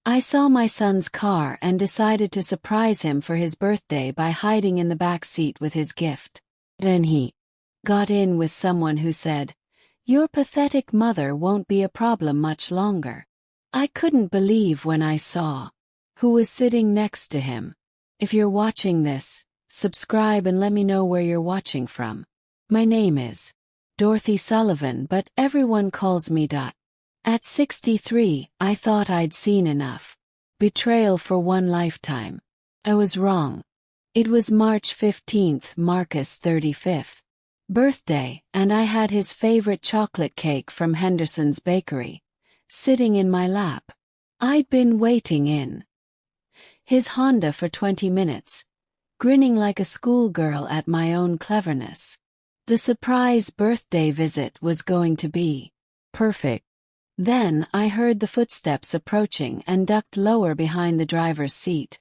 I saw my son's car and decided to surprise him for his birthday by hiding in the back seat with his gift. Then he got in with someone who said, "Your pathetic mother won't be a problem much longer." I couldn't believe when I saw who was sitting next to him. If you're watching this, subscribe and let me know where you're watching from. My name is Dorothy Sullivan, but everyone calls me Dot. At 63, I thought I'd seen enough. Betrayal for one lifetime. I was wrong. It was March 15th, Marcus' 35th birthday, and I had his favorite chocolate cake from Henderson's Bakery sitting in my lap. I'd been waiting in his Honda for 20 minutes, grinning like a schoolgirl at my own cleverness. The surprise birthday visit was going to be perfect. Then I heard the footsteps approaching and ducked lower behind the driver's seat,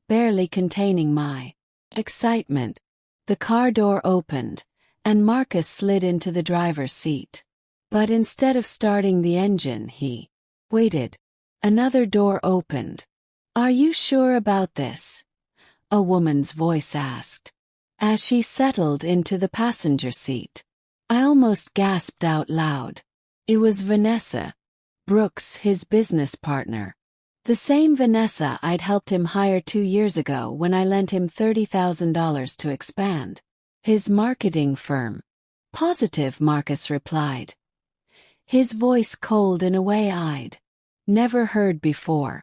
barely containing my excitement. The car door opened, and Marcus slid into the driver's seat. But instead of starting the engine, he waited. Another door opened. "Are you sure about this?" a woman's voice asked, as she settled into the passenger seat. I almost gasped out loud. It was Vanessa Brooks, his business partner. The same Vanessa I'd helped him hire 2 years ago when I lent him $30,000 to expand his marketing firm. "Positive," Marcus replied, his voice cold in a way I'd never heard before.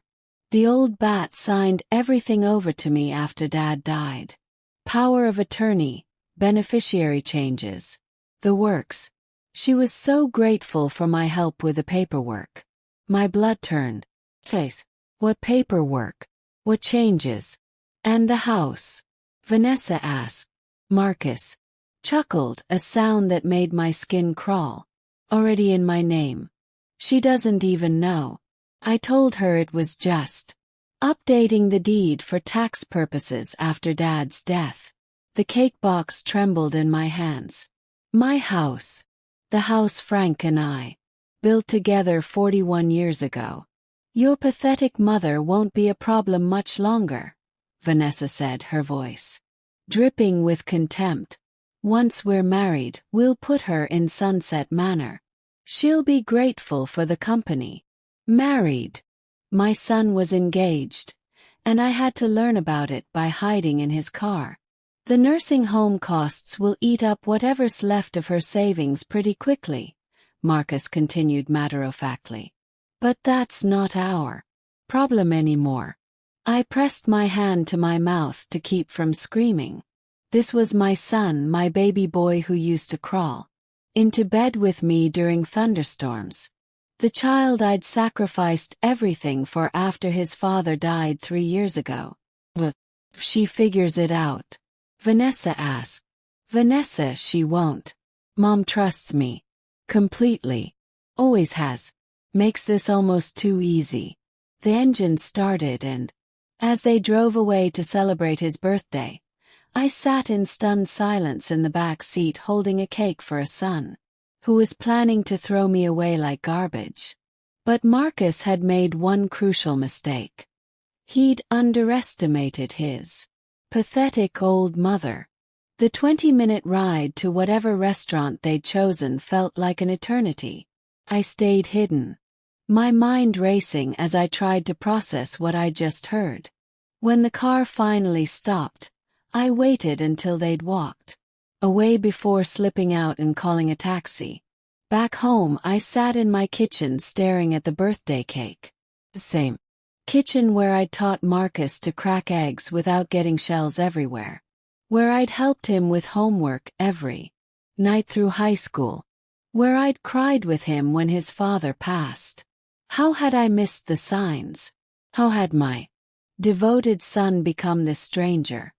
"The old bat signed everything over to me after Dad died. Power of attorney, beneficiary changes, the works." She was so grateful for my help with the paperwork. My blood turned. "Case, what paperwork? What changes? And the house?" Vanessa asked. Marcus chuckled, a sound that made my skin crawl. "Already in my name. She doesn't even know." I told her it was just updating the deed for tax purposes after Dad's death. The cake box trembled in my hands. My house. The house Frank and I built together 41 years ago. "Your pathetic mother won't be a problem much longer," Vanessa said, her voice dripping with contempt. "Once we're married, we'll put her in Sunset Manor. She'll be grateful for the company." Married. My son was engaged, and I had to learn about it by hiding in his car. "The nursing home costs will eat up whatever's left of her savings pretty quickly," Marcus continued matter-of-factly. "But that's not our problem anymore." I pressed my hand to my mouth to keep from screaming. This was my son, my baby boy who used to crawl into bed with me during thunderstorms. The child I'd sacrificed everything for after his father died 3 years ago. "If she figures it out?" Vanessa asked. "Vanessa, she won't. Mom trusts me. Completely. Always has. Makes this almost too easy." The engine started and, as they drove away to celebrate his birthday, I sat in stunned silence in the back seat holding a cake for a son who was planning to throw me away like garbage. But Marcus had made one crucial mistake. He'd underestimated his pathetic old mother. The 20-minute ride to whatever restaurant they'd chosen felt like an eternity. I stayed hidden, my mind racing as I tried to process what I'd just heard. When the car finally stopped, I waited until they'd walked away before slipping out and calling a taxi. Back home, I sat in my kitchen staring at the birthday cake. The same kitchen where I'd taught Marcus to crack eggs without getting shells everywhere. Where I'd helped him with homework every night through high school. Where I'd cried with him when his father passed. How had I missed the signs? How had my devoted son become this stranger?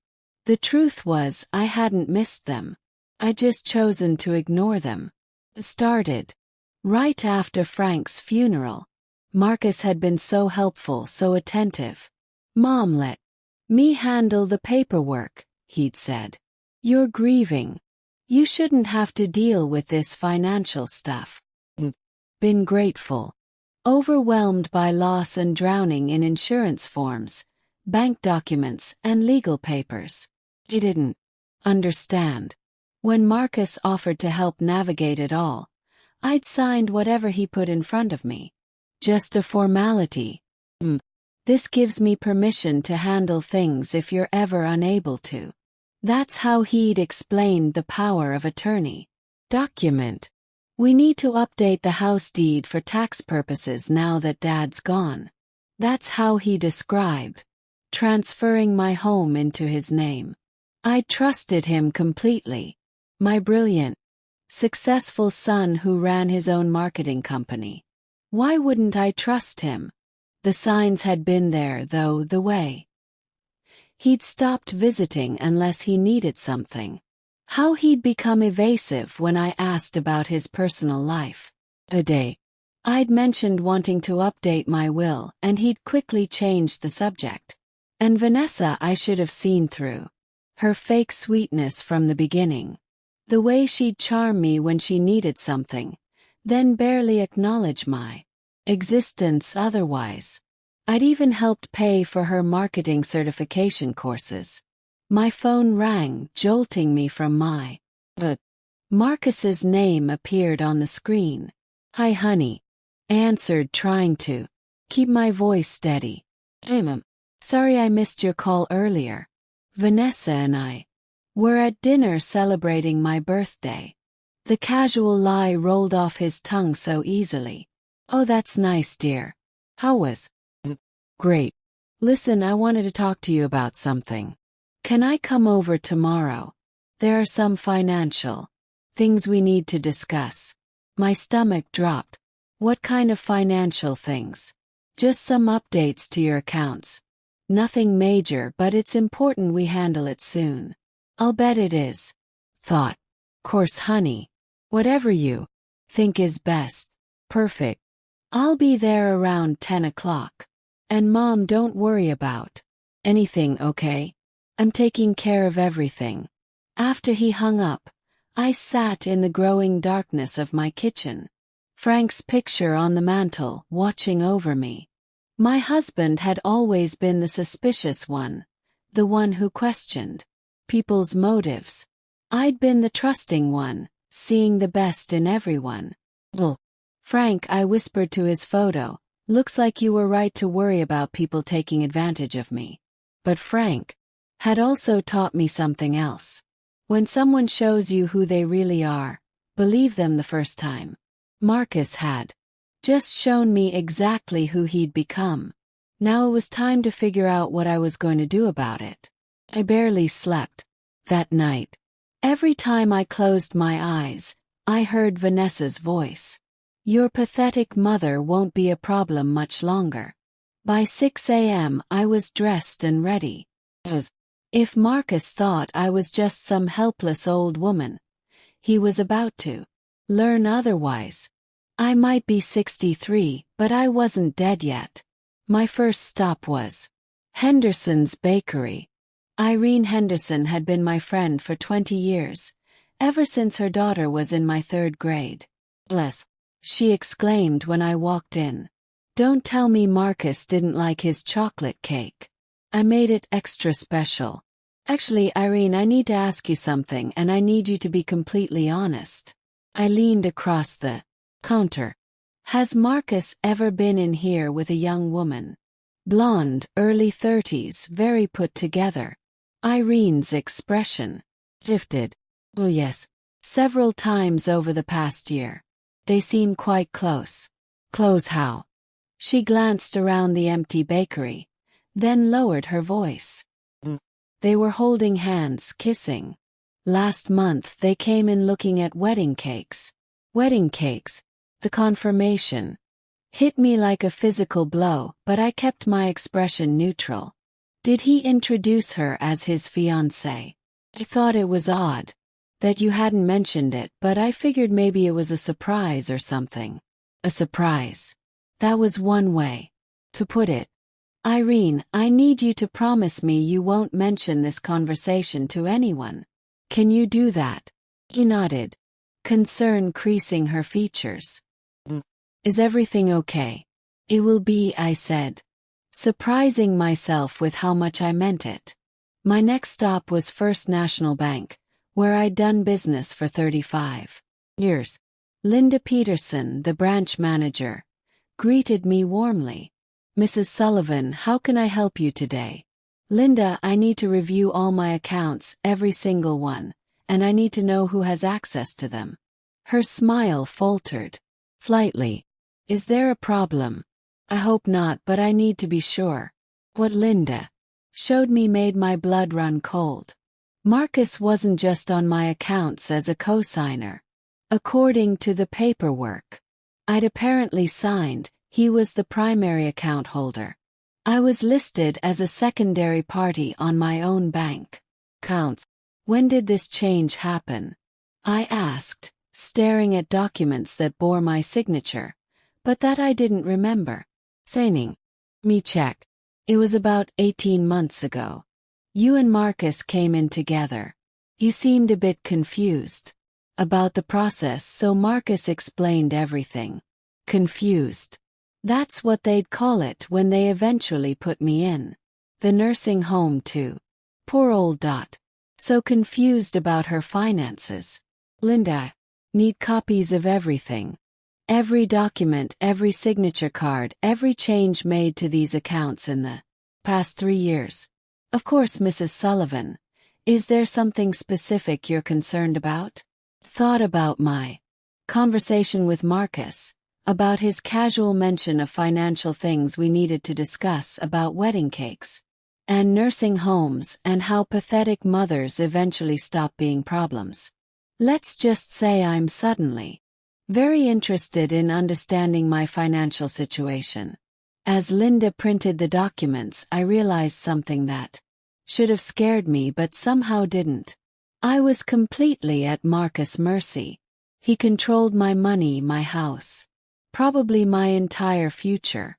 The truth was, I hadn't missed them. I'd just chosen to ignore them. It started right after Frank's funeral. Marcus had been so helpful, so attentive. "Mom, let me handle the paperwork," he'd said. "You're grieving. You shouldn't have to deal with this financial stuff." Been grateful. overwhelmed by loss and drowning in insurance forms, bank documents, and legal papers. He didn't understand. When Marcus offered to help navigate it all, I'd signed whatever he put in front of me. Just a formality. This gives me permission to handle things if you're ever unable to. That's how he'd explained the power of attorney. Document. We need to update the house deed for tax purposes now that Dad's gone. That's how he described transferring my home into his name. I trusted him completely. My brilliant, successful son who ran his own marketing company. Why wouldn't I trust him? The signs had been there, though, the way he'd stopped visiting unless he needed something. How he'd become evasive when I asked about his personal life. A day, I'd mentioned wanting to update my will, and he'd quickly changed the subject. And Vanessa I should have seen through. Her fake sweetness from the beginning. The way she'd charm me when she needed something, then barely acknowledge my existence otherwise. I'd even helped pay for her marketing certification courses. My phone rang, jolting me from my Marcus's name appeared on the screen. "Hi, honey," I answered, trying to keep my voice steady. Sorry I missed your call earlier. Vanessa and I were at dinner celebrating my birthday." The casual lie rolled off his tongue so easily. "Oh, that's nice, dear. How was?" "Great. Listen, I wanted to talk to you about something. Can I come over tomorrow? There are some financial things we need to discuss." My stomach dropped. "What kind of financial things?" "Just some updates to your accounts. Nothing major, but it's important we handle it soon." "I'll bet it is." Thought. "Course, honey. Whatever you think is best." "Perfect. I'll be there around 10 o'clock. And Mom, don't worry about anything, okay? I'm taking care of everything." After he hung up, I sat in the growing darkness of my kitchen. Frank's picture on the mantel, watching over me. My husband had always been the suspicious one, the one who questioned people's motives. I'd been the trusting one, seeing the best in everyone. "Well, Frank," I whispered to his photo, "looks like you were right to worry about people taking advantage of me." But Frank had also taught me something else. When someone shows you who they really are, believe them the first time. Marcus had just shown me exactly who he'd become. Now it was time to figure out what I was going to do about it. I barely slept that night. Every time I closed my eyes, I heard Vanessa's voice. "Your pathetic mother won't be a problem much longer." By 6 a.m. I was dressed and ready. As if Marcus thought I was just some helpless old woman, he was about to learn otherwise. I might be 63, but I wasn't dead yet. My first stop was Henderson's Bakery. Irene Henderson had been my friend for 20 years, ever since her daughter was in my 3rd grade. "Bless," she exclaimed when I walked in. "Don't tell me Marcus didn't like his chocolate cake. I made it extra special." "Actually, Irene, I need to ask you something, and I need you to be completely honest." I leaned across the counter. "Has Marcus ever been in here with a young woman? Blonde, early 30s, very put together." Irene's expression shifted. "Oh yes. Several times over the past year. They seem quite close." "Close how?" She glanced around the empty bakery, then lowered her voice. "They were holding hands, kissing. Last month they came in looking at wedding cakes." "Wedding cakes?" The confirmation hit me like a physical blow, but I kept my expression neutral. "Did he introduce her as his fiancée?" "I thought it was odd that you hadn't mentioned it, but I figured maybe it was a surprise or something." "A surprise." That was one way to put it. "Irene, I need you to promise me you won't mention this conversation to anyone. Can you do that?" He nodded, concern creasing her features. "Is everything okay?" It will be, I said, surprising myself with how much I meant it. My next stop was First National Bank, where I'd done business for 35 years. Linda Peterson, the branch manager, greeted me warmly. "Mrs. Sullivan, how can I help you today?" "Linda, I need to review all my accounts, every single one, and I need to know who has access to them." Her smile faltered slightly. "Is there a problem?" "I hope not, but I need to be sure." What Linda showed me made my blood run cold. Marcus wasn't just on my accounts as a co-signer. According to the paperwork I'd apparently signed, he was the primary account holder. I was listed as a secondary party on my own bank accounts. "When did this change happen?" I asked, staring at documents that bore my signature, but that I didn't remember. Saying, "Me check. It was about 18 months ago. You and Marcus came in together. You seemed a bit confused about the process, so Marcus explained everything." Confused. That's what they'd call it when they eventually put me in the nursing home too. Poor old Dot. So confused about her finances. "Linda, need copies of everything. Every document, every signature card, every change made to these accounts in the past 3 years. Of course, Mrs. Sullivan. Is there something specific you're concerned about?" Thought about my conversation with Marcus, about his casual mention of financial things we needed to discuss, about wedding cakes and nursing homes, and how pathetic mothers eventually stop being problems. Let's just say I'm suddenly very interested in understanding my financial situation. As Linda printed the documents, I realized something that should have scared me but somehow didn't. I was completely at Marcus' mercy. He controlled my money, my house, probably my entire future.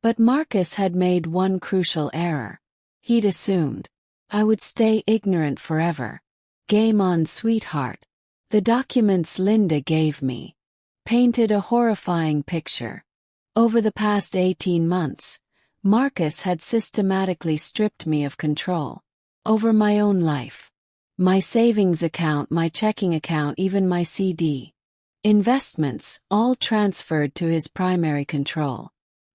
But Marcus had made one crucial error. He'd assumed I would stay ignorant forever. Game on, sweetheart. The documents Linda gave me painted a horrifying picture. Over the past 18 months, Marcus had systematically stripped me of control over my own life. My savings account, my checking account, even my CD investments, all transferred to his primary control.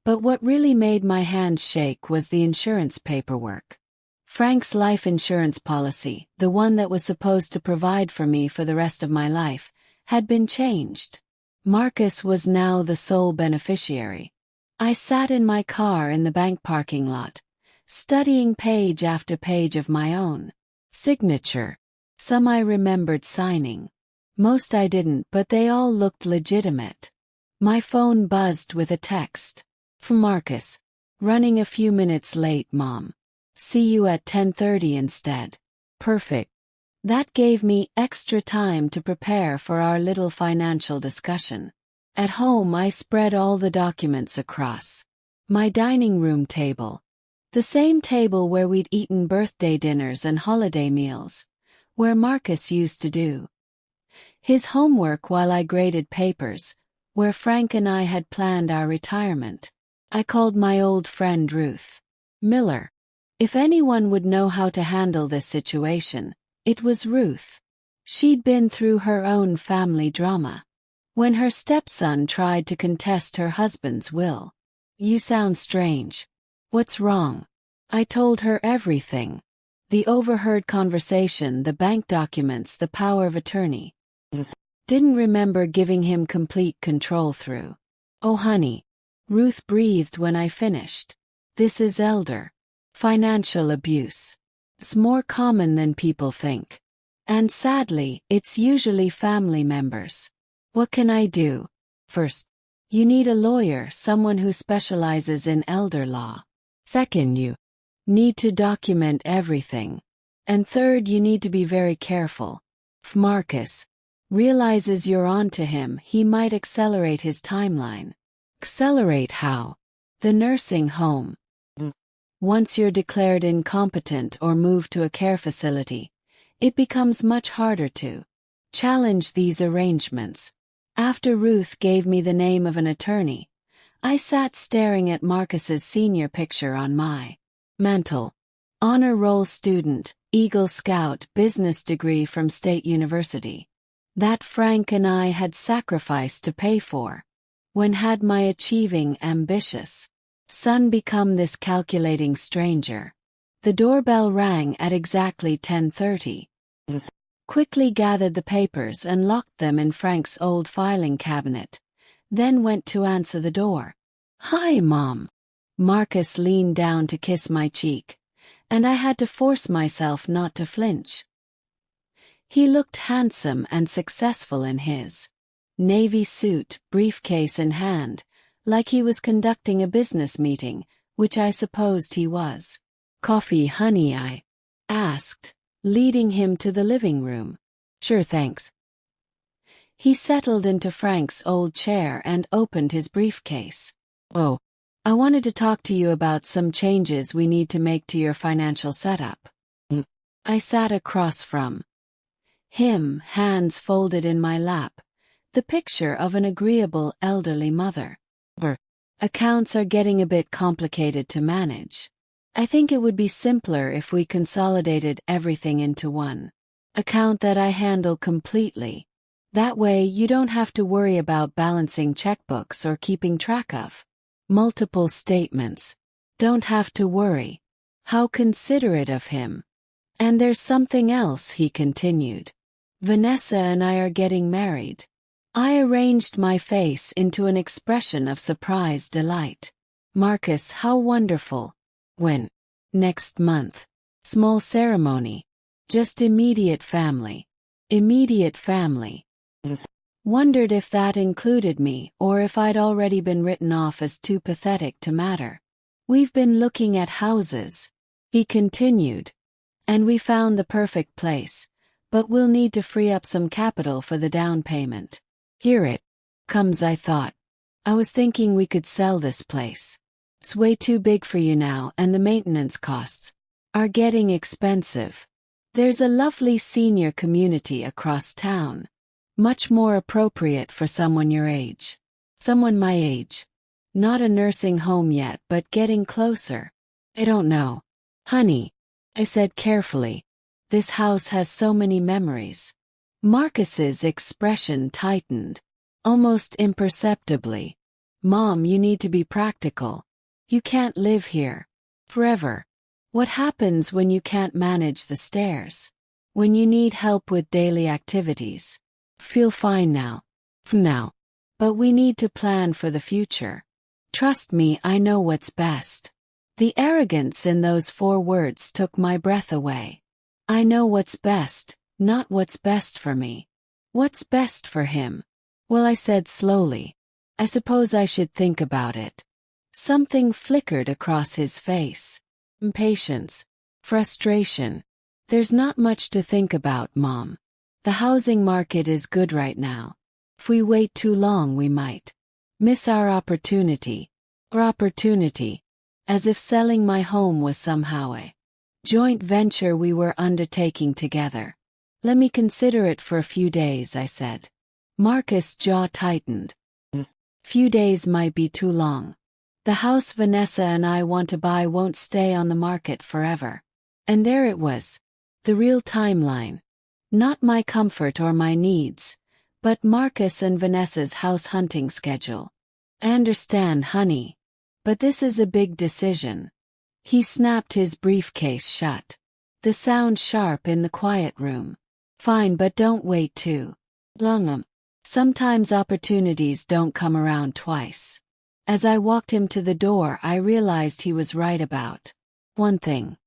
But what really made my hands shake was the insurance paperwork. Frank's life insurance policy, the one that was supposed to provide for me for the rest of my life, had been changed. Marcus was now the sole beneficiary. I sat in my car in the bank parking lot, studying page after page of my own signature. Some I remembered signing. Most I didn't, but they all looked legitimate. My phone buzzed with a text from Marcus. "Running a few minutes late, Mom. See you at 10:30 instead." Perfect. That gave me extra time to prepare for our little financial discussion. At home, I spread all the documents across my dining room table. The same table where we'd eaten birthday dinners and holiday meals, where Marcus used to do his homework while I graded papers, where Frank and I had planned our retirement. I called my old friend Ruth Miller. If anyone would know how to handle this situation, it was Ruth. She'd been through her own family drama. When her stepson tried to contest her husband's will. "You sound strange. What's wrong?" I told her everything. The overheard conversation, the bank documents, the power of attorney. Didn't remember giving him complete control through. "Oh honey," Ruth breathed when I finished. "This is elder financial abuse. It's more common than people think. And sadly, it's usually family members. What can I do?" "First, you need a lawyer, someone who specializes in elder law. Second, you need to document everything. And third, you need to be very careful. If Marcus realizes you're on to him, he might accelerate his timeline." "Accelerate how?" "The nursing home. Once you're declared incompetent or moved to a care facility, it becomes much harder to challenge these arrangements." After Ruth gave me the name of an attorney, I sat staring at Marcus's senior picture on my mantle. Honor roll student, Eagle Scout, business degree from State University. That Frank and I had sacrificed to pay for. When had my achieving, ambitious son become this calculating stranger? The doorbell rang at exactly 10:30. Quickly gathered the papers and locked them in Frank's old filing cabinet, then went to answer the door. "Hi, Mom." Marcus leaned down to kiss my cheek, and I had to force myself not to flinch. He looked handsome and successful in his navy suit, briefcase in hand, like he was conducting a business meeting, which I supposed he was. "Coffee, honey?" I asked, leading him to the living room. "Sure, thanks." He settled into Frank's old chair and opened his briefcase. "Oh, I wanted to talk to you about some changes we need to make to your financial setup." I sat across from him, hands folded in my lap, the picture of an agreeable elderly mother. "Accounts are getting a bit complicated to manage. I think it would be simpler if we consolidated everything into one account that I handle completely. That way you don't have to worry about balancing checkbooks or keeping track of multiple statements. Don't have to worry." How considerate of him. "And there's something else," he continued. "Vanessa and I are getting married." I arranged my face into an expression of surprised delight. "Marcus, how wonderful. When?" "Next month. Small ceremony. Just immediate family." Immediate family. Wondered if that included me or if I'd already been written off as too pathetic to matter. "We've been looking at houses," he continued, "and we found the perfect place, but we'll need to free up some capital for the down payment." Here it comes, I thought. I was thinking we could sell this place. It's way too big for you now, and the maintenance costs are getting expensive. There's a lovely senior community across town. Much more appropriate for someone your age. Someone my age. Not a nursing home yet, but getting closer. "I don't know, honey," I said carefully. "This house has so many memories." Marcus's expression tightened, almost imperceptibly. "Mom, you need to be practical. You can't live here forever. What happens when you can't manage the stairs? When you need help with daily activities? Feel fine now. For now. But we need to plan for the future. Trust me, I know what's best." The arrogance in those 4 words took my breath away. I know what's best, not what's best for me. What's best for him? "Well," I said slowly, "I suppose I should think about it." Something flickered across his face. Impatience. Frustration. "There's not much to think about, Mom. The housing market is good right now. If we wait too long we might miss our opportunity." Or opportunity. As if selling my home was somehow a joint venture we were undertaking together. "Let me consider it for a few days," I said. Marcus' jaw tightened. "Few days might be too long. The house Vanessa and I want to buy won't stay on the market forever." And there it was. The real timeline. Not my comfort or my needs, but Marcus and Vanessa's house hunting schedule. "I understand, honey. But this is a big decision." He snapped his briefcase shut. The sound sharp in the quiet room. "Fine, but don't wait too long. Sometimes opportunities don't come around twice." As I walked him to the door, I realized he was right about one thing.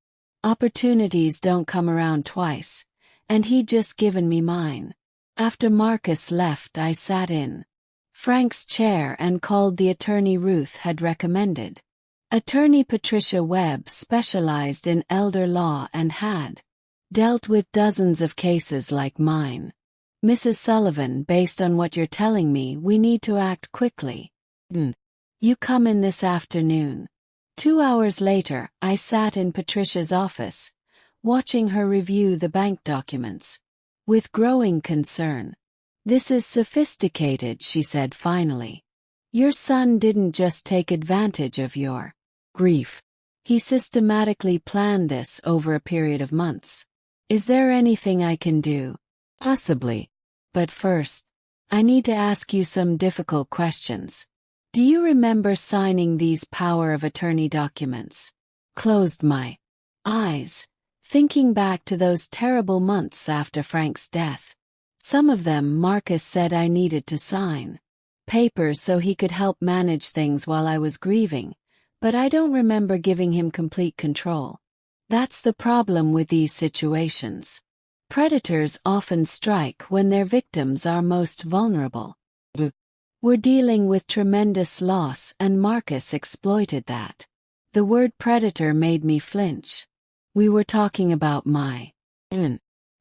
Opportunities don't come around twice, and he'd just given me mine. After Marcus left, I sat in Frank's chair and called the attorney Ruth had recommended. Attorney Patricia Webb specialized in elder law and had dealt with dozens of cases like mine. "Mrs. Sullivan, based on what you're telling me, we need to act quickly. You come in this afternoon." 2 hours later, I sat in Patricia's office, watching her review the bank documents. With growing concern. "This is sophisticated," she said finally. Your son didn't just take advantage of your grief. He systematically planned this over a period of months. Is there anything I can do? Possibly. But first, I need to ask you some difficult questions. Do you remember signing these power of attorney documents? Closed my eyes, thinking back to those terrible months after Frank's death. Some of them Marcus said I needed to sign. Papers so he could help manage things while I was grieving, but I don't remember giving him complete control. That's the problem with these situations. Predators often strike when their victims are most vulnerable. We're dealing with tremendous loss, and Marcus exploited that. The word predator made me flinch. We were talking about my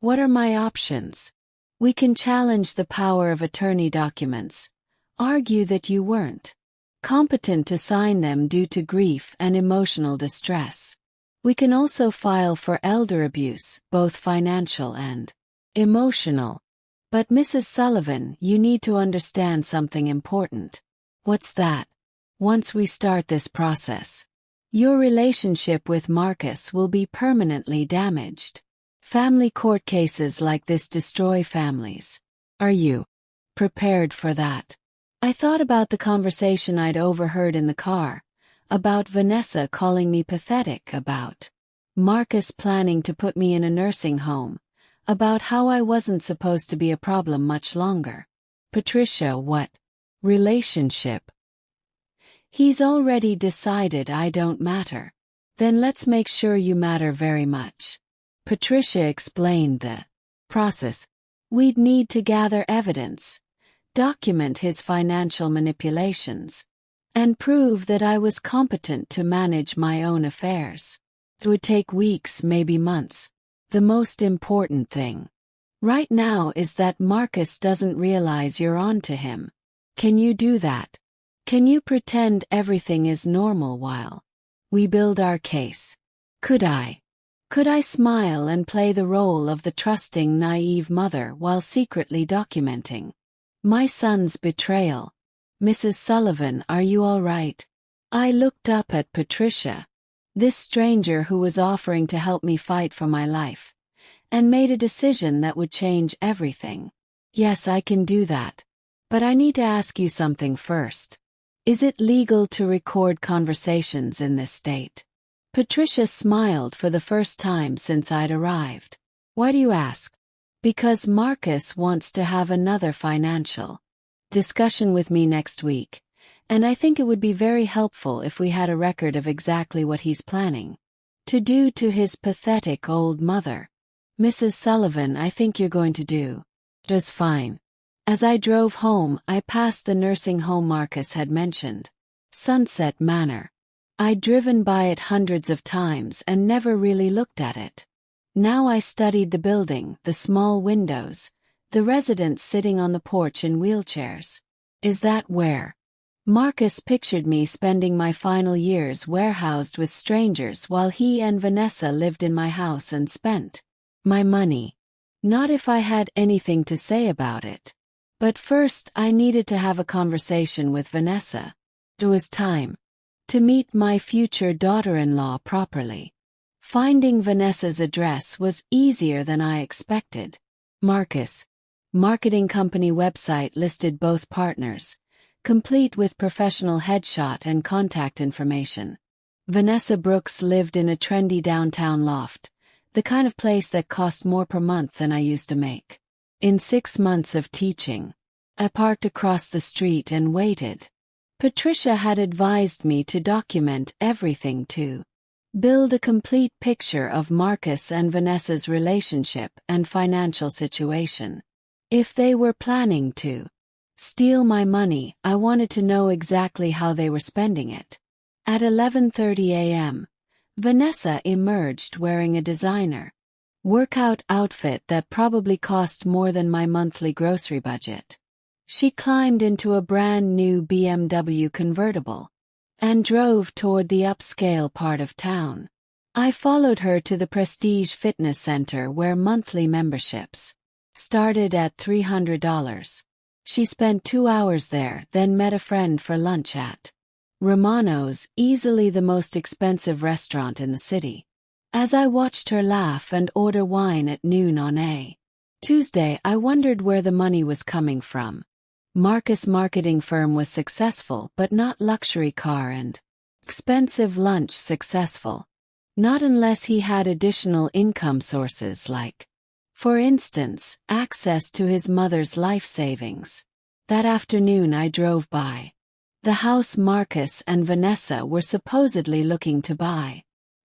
What are my options? We can challenge the power of attorney documents, argue that you weren't competent to sign them due to grief and emotional distress. We can also file for elder abuse, both financial and emotional. But Mrs. Sullivan, you need to understand something important. What's that? Once we start this process, your relationship with Marcus will be permanently damaged. Family court cases like this destroy families. Are you prepared for that? I thought about the conversation I'd overheard in the car, about Vanessa calling me pathetic, about Marcus planning to put me in a nursing home, about how I wasn't supposed to be a problem much longer. Patricia, what relationship? He's already decided I don't matter. Then let's make sure you matter very much. Patricia explained the process. We'd need to gather evidence, document his financial manipulations, and prove that I was competent to manage my own affairs. It would take weeks, maybe months. The most important thing right now is that Marcus doesn't realize you're on to him. Can you do that? Can you pretend everything is normal while we build our case? Could I smile and play the role of the trusting, naive mother while secretly documenting my son's betrayal? Mrs. Sullivan, are you all right? I looked up at Patricia, this stranger who was offering to help me fight for my life, and made a decision that would change everything. Yes, I can do that. But I need to ask you something first. Is it legal to record conversations in this state? Patricia smiled for the first time since I'd arrived. Why do you ask? Because Marcus wants to have another financial discussion with me next week, and I think it would be very helpful if we had a record of exactly what he's planning to do to his pathetic old mother. Mrs. Sullivan, I think you're going to do just fine. As I drove home, I passed the nursing home Marcus had mentioned, Sunset Manor. I'd driven by it hundreds of times and never really looked at it. Now I studied the building, the small windows, the residents sitting on the porch in wheelchairs. Is that where Marcus pictured me spending my final years, warehoused with strangers while he and Vanessa lived in my house and spent my money? Not if I had anything to say about it. But first I needed to have a conversation with Vanessa. It was time to meet my future daughter-in-law properly. Finding Vanessa's address was easier than I expected. Marcus' marketing company website listed both partners, complete with professional headshot and contact information. Vanessa Brooks lived in a trendy downtown loft, the kind of place that cost more per month than I used to make. In 6 months of teaching, I parked across the street and waited. Patricia had advised me to document everything, to build a complete picture of Marcus and Vanessa's relationship and financial situation. If they were planning to steal my money, I wanted to know exactly how they were spending it. At 11:30 a.m., Vanessa emerged wearing a designer workout outfit that probably cost more than my monthly grocery budget. She climbed into a brand new BMW convertible and drove toward the upscale part of town. I followed her to the Prestige Fitness Center where monthly memberships started at $300. She spent 2 hours there, then met a friend for lunch at Romano's, easily the most expensive restaurant in the city. As I watched her laugh and order wine at noon on a Tuesday, I wondered where the money was coming from. Marcus' marketing firm was successful, but not luxury car and expensive lunch successful. Not unless he had additional income sources like, for instance, access to his mother's life savings. That afternoon I drove by the house Marcus and Vanessa were supposedly looking to buy.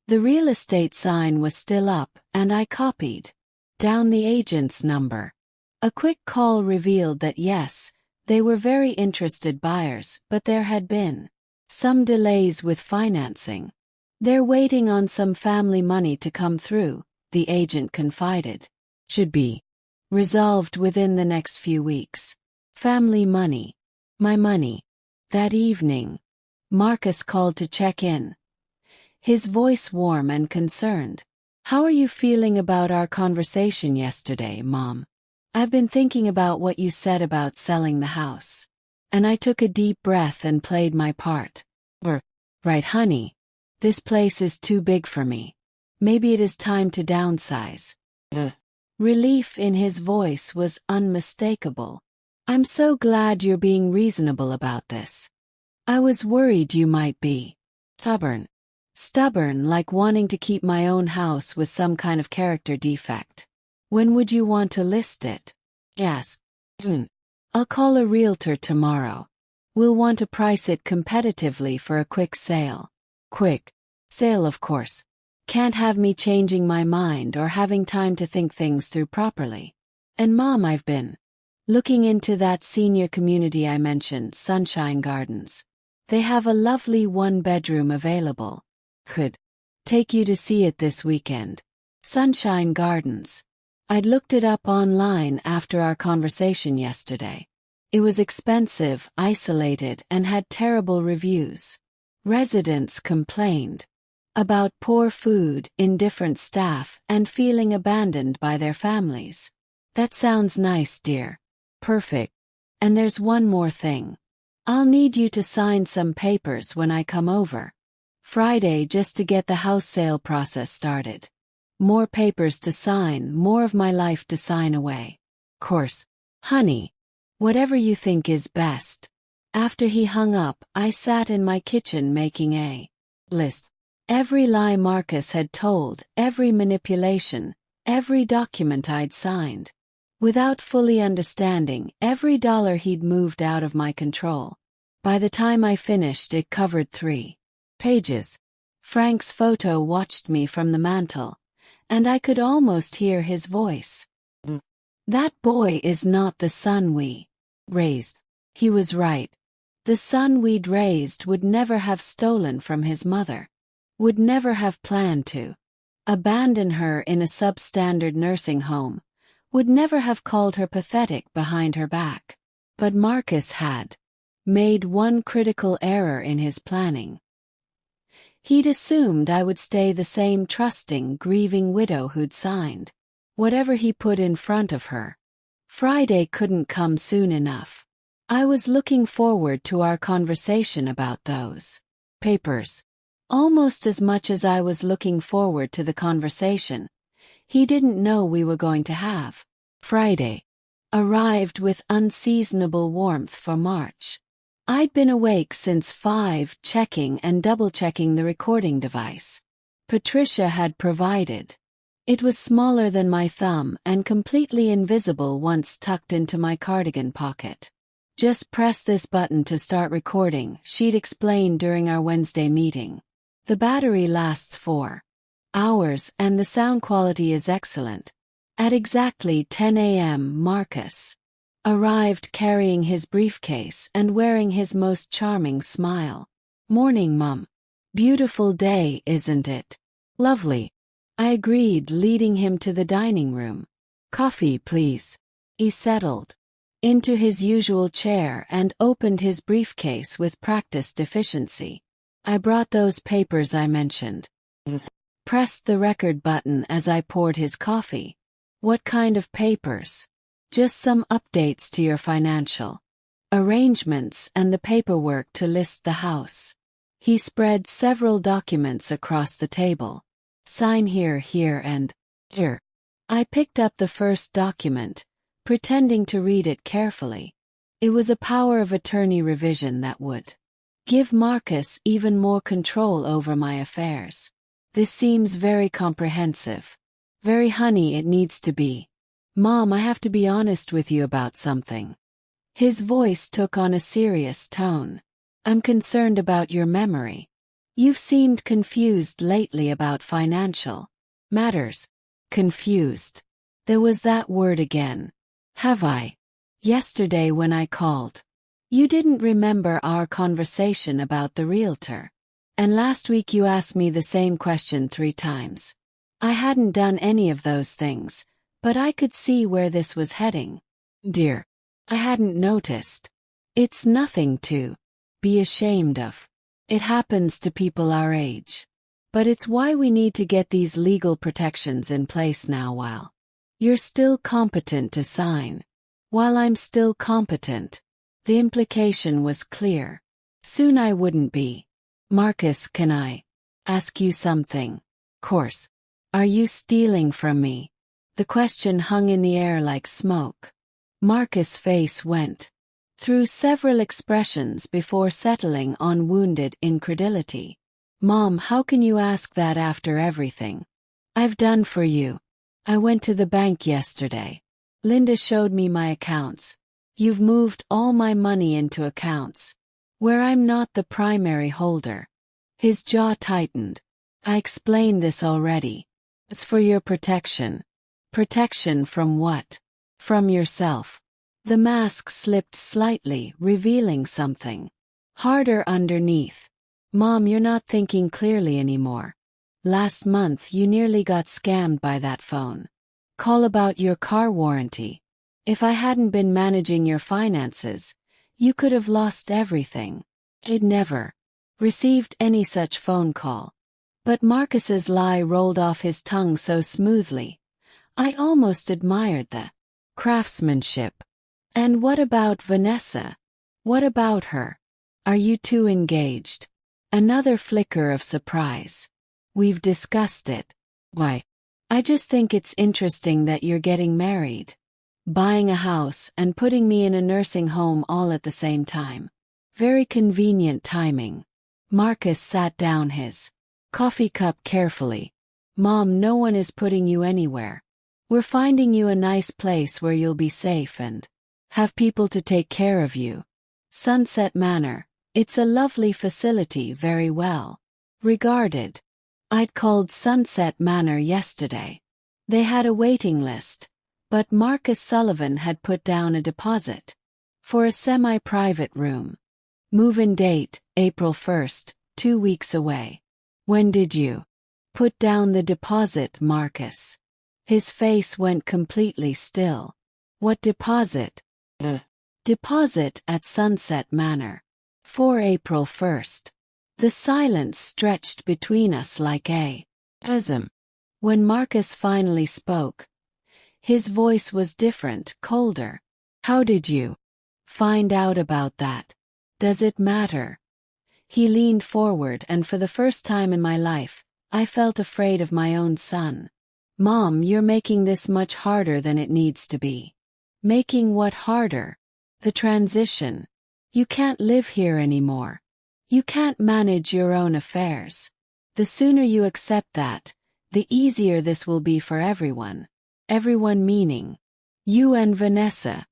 The real estate sign was still up, and I copied down the agent's number. A quick call revealed that yes, they were very interested buyers, but there had been some delays with financing. They're waiting on some family money to come through, the agent confided. Should be resolved within the next few weeks. Family money. My money. That evening, Marcus called to check in, his voice warm and concerned. How are you feeling about our conversation yesterday, Mom? I've been thinking about what you said about selling the house. And I took a deep breath and played my part. Right, honey. This place is too big for me. Maybe it is time to downsize. Relief in his voice was unmistakable. I'm so glad you're being reasonable about this. I was worried you might be stubborn. Stubborn, like wanting to keep my own house with some kind of character defect. When would you want to list it? Yes. I'll call a realtor tomorrow. We'll want to price it competitively for a quick sale. Quick sale, of course. Can't have me changing my mind or having time to think things through properly. And Mom, I've been looking into that senior community I mentioned, Sunshine Gardens. They have a lovely one-bedroom available. Could take you to see it this weekend. Sunshine Gardens. I'd looked it up online after our conversation yesterday. It was expensive, isolated, and had terrible reviews. Residents complained about poor food, indifferent staff, and feeling abandoned by their families. That sounds nice, dear. Perfect. And there's one more thing. I'll need you to sign some papers when I come over Friday just to get the house sale process started. More papers to sign, more of my life to sign away. Course, honey. Whatever you think is best. After he hung up, I sat in my kitchen making a list. Every lie Marcus had told, every manipulation, every document I'd signed. Without fully understanding, every dollar he'd moved out of my control. By the time I finished, it covered 3 pages. Frank's photo watched me from the mantel, and I could almost hear his voice. That boy is not the son we raised. He was right. The son we'd raised would never have stolen from his mother. Would never have planned to abandon her in a substandard nursing home. Would never have called her pathetic behind her back. But Marcus had made one critical error in his planning. He'd assumed I would stay the same trusting, grieving widow who'd signed whatever he put in front of her. Friday couldn't come soon enough. I was looking forward to our conversation about those papers. Almost as much as I was looking forward to the conversation he didn't know we were going to have. Friday arrived with unseasonable warmth for March. I'd been awake since 5, checking and double-checking the recording device Patricia had provided. It was smaller than my thumb and completely invisible once tucked into my cardigan pocket. Just press this button to start recording, she'd explained during our Wednesday meeting. The battery lasts 4 hours and the sound quality is excellent. At exactly 10 a.m., Marcus arrived carrying his briefcase and wearing his most charming smile. Morning, Mum. Beautiful day, isn't it? Lovely. I agreed, leading him to the dining room. Coffee, please. He settled into his usual chair and opened his briefcase with practiced efficiency. I brought those papers I mentioned. Pressed the record button as I poured his coffee. What kind of papers? Just some updates to your financial arrangements and the paperwork to list the house. He spread several documents across the table. Sign here, here, and here. I picked up the first document, pretending to read it carefully. It was a power of attorney revision that would give Marcus even more control over my affairs. This seems very comprehensive. Very honey, it needs to be. Mom, I have to be honest with you about something. His voice took on a serious tone. I'm concerned about your memory. You've seemed confused lately about financial matters. Confused. There was that word again. Have I? Yesterday when I called. You didn't remember our conversation about the realtor. And last week you asked me the same question 3 times. I hadn't done any of those things, but I could see where this was heading. Dear, I hadn't noticed. It's nothing to be ashamed of. It happens to people our age. But it's why we need to get these legal protections in place now while you're still competent to sign. While I'm still competent. The implication was clear. Soon I wouldn't be. Marcus, can I ask you something? Course. Are you stealing from me? The question hung in the air like smoke. Marcus' face went through several expressions before settling on wounded incredulity. Mom, how can you ask that after everything I've done for you? I went to the bank yesterday. Linda showed me my accounts. You've moved all my money into accounts where I'm not the primary holder. His jaw tightened. I explained this already. It's for your protection. Protection from what? From yourself. The mask slipped slightly, revealing something harder underneath. Mom, you're not thinking clearly anymore. Last month you nearly got scammed by that phone call about your car warranty. If I hadn't been managing your finances, you could have lost everything. I'd never received any such phone call. But Marcus's lie rolled off his tongue so smoothly. I almost admired the craftsmanship. And what about Vanessa? What about her? Are you two engaged? Another flicker of surprise. We've discussed it. Why? I just think it's interesting that you're getting married, buying a house, and putting me in a nursing home all at the same time. Very convenient timing. Marcus sat down his coffee cup carefully. Mom, no one is putting you anywhere. We're finding you a nice place where you'll be safe and have people to take care of you. Sunset Manor. It's a lovely facility, very well regarded. I'd called Sunset Manor yesterday. They had a waiting list, but Marcus Sullivan had put down a deposit for a semi-private room. Move-in date, April 1st, 2 weeks away. When did you put down the deposit, Marcus? His face went completely still. What deposit? Deposit at Sunset Manor. For April 1st. The silence stretched between us like a chasm. When Marcus finally spoke, his voice was different, colder. How did you find out about that? Does it matter? He leaned forward, and for the first time in my life, I felt afraid of my own son. Mom, you're making this much harder than it needs to be. Making what harder? The transition. You can't live here anymore. You can't manage your own affairs. The sooner you accept that, the easier this will be for everyone. Everyone meaning you and Vanessa.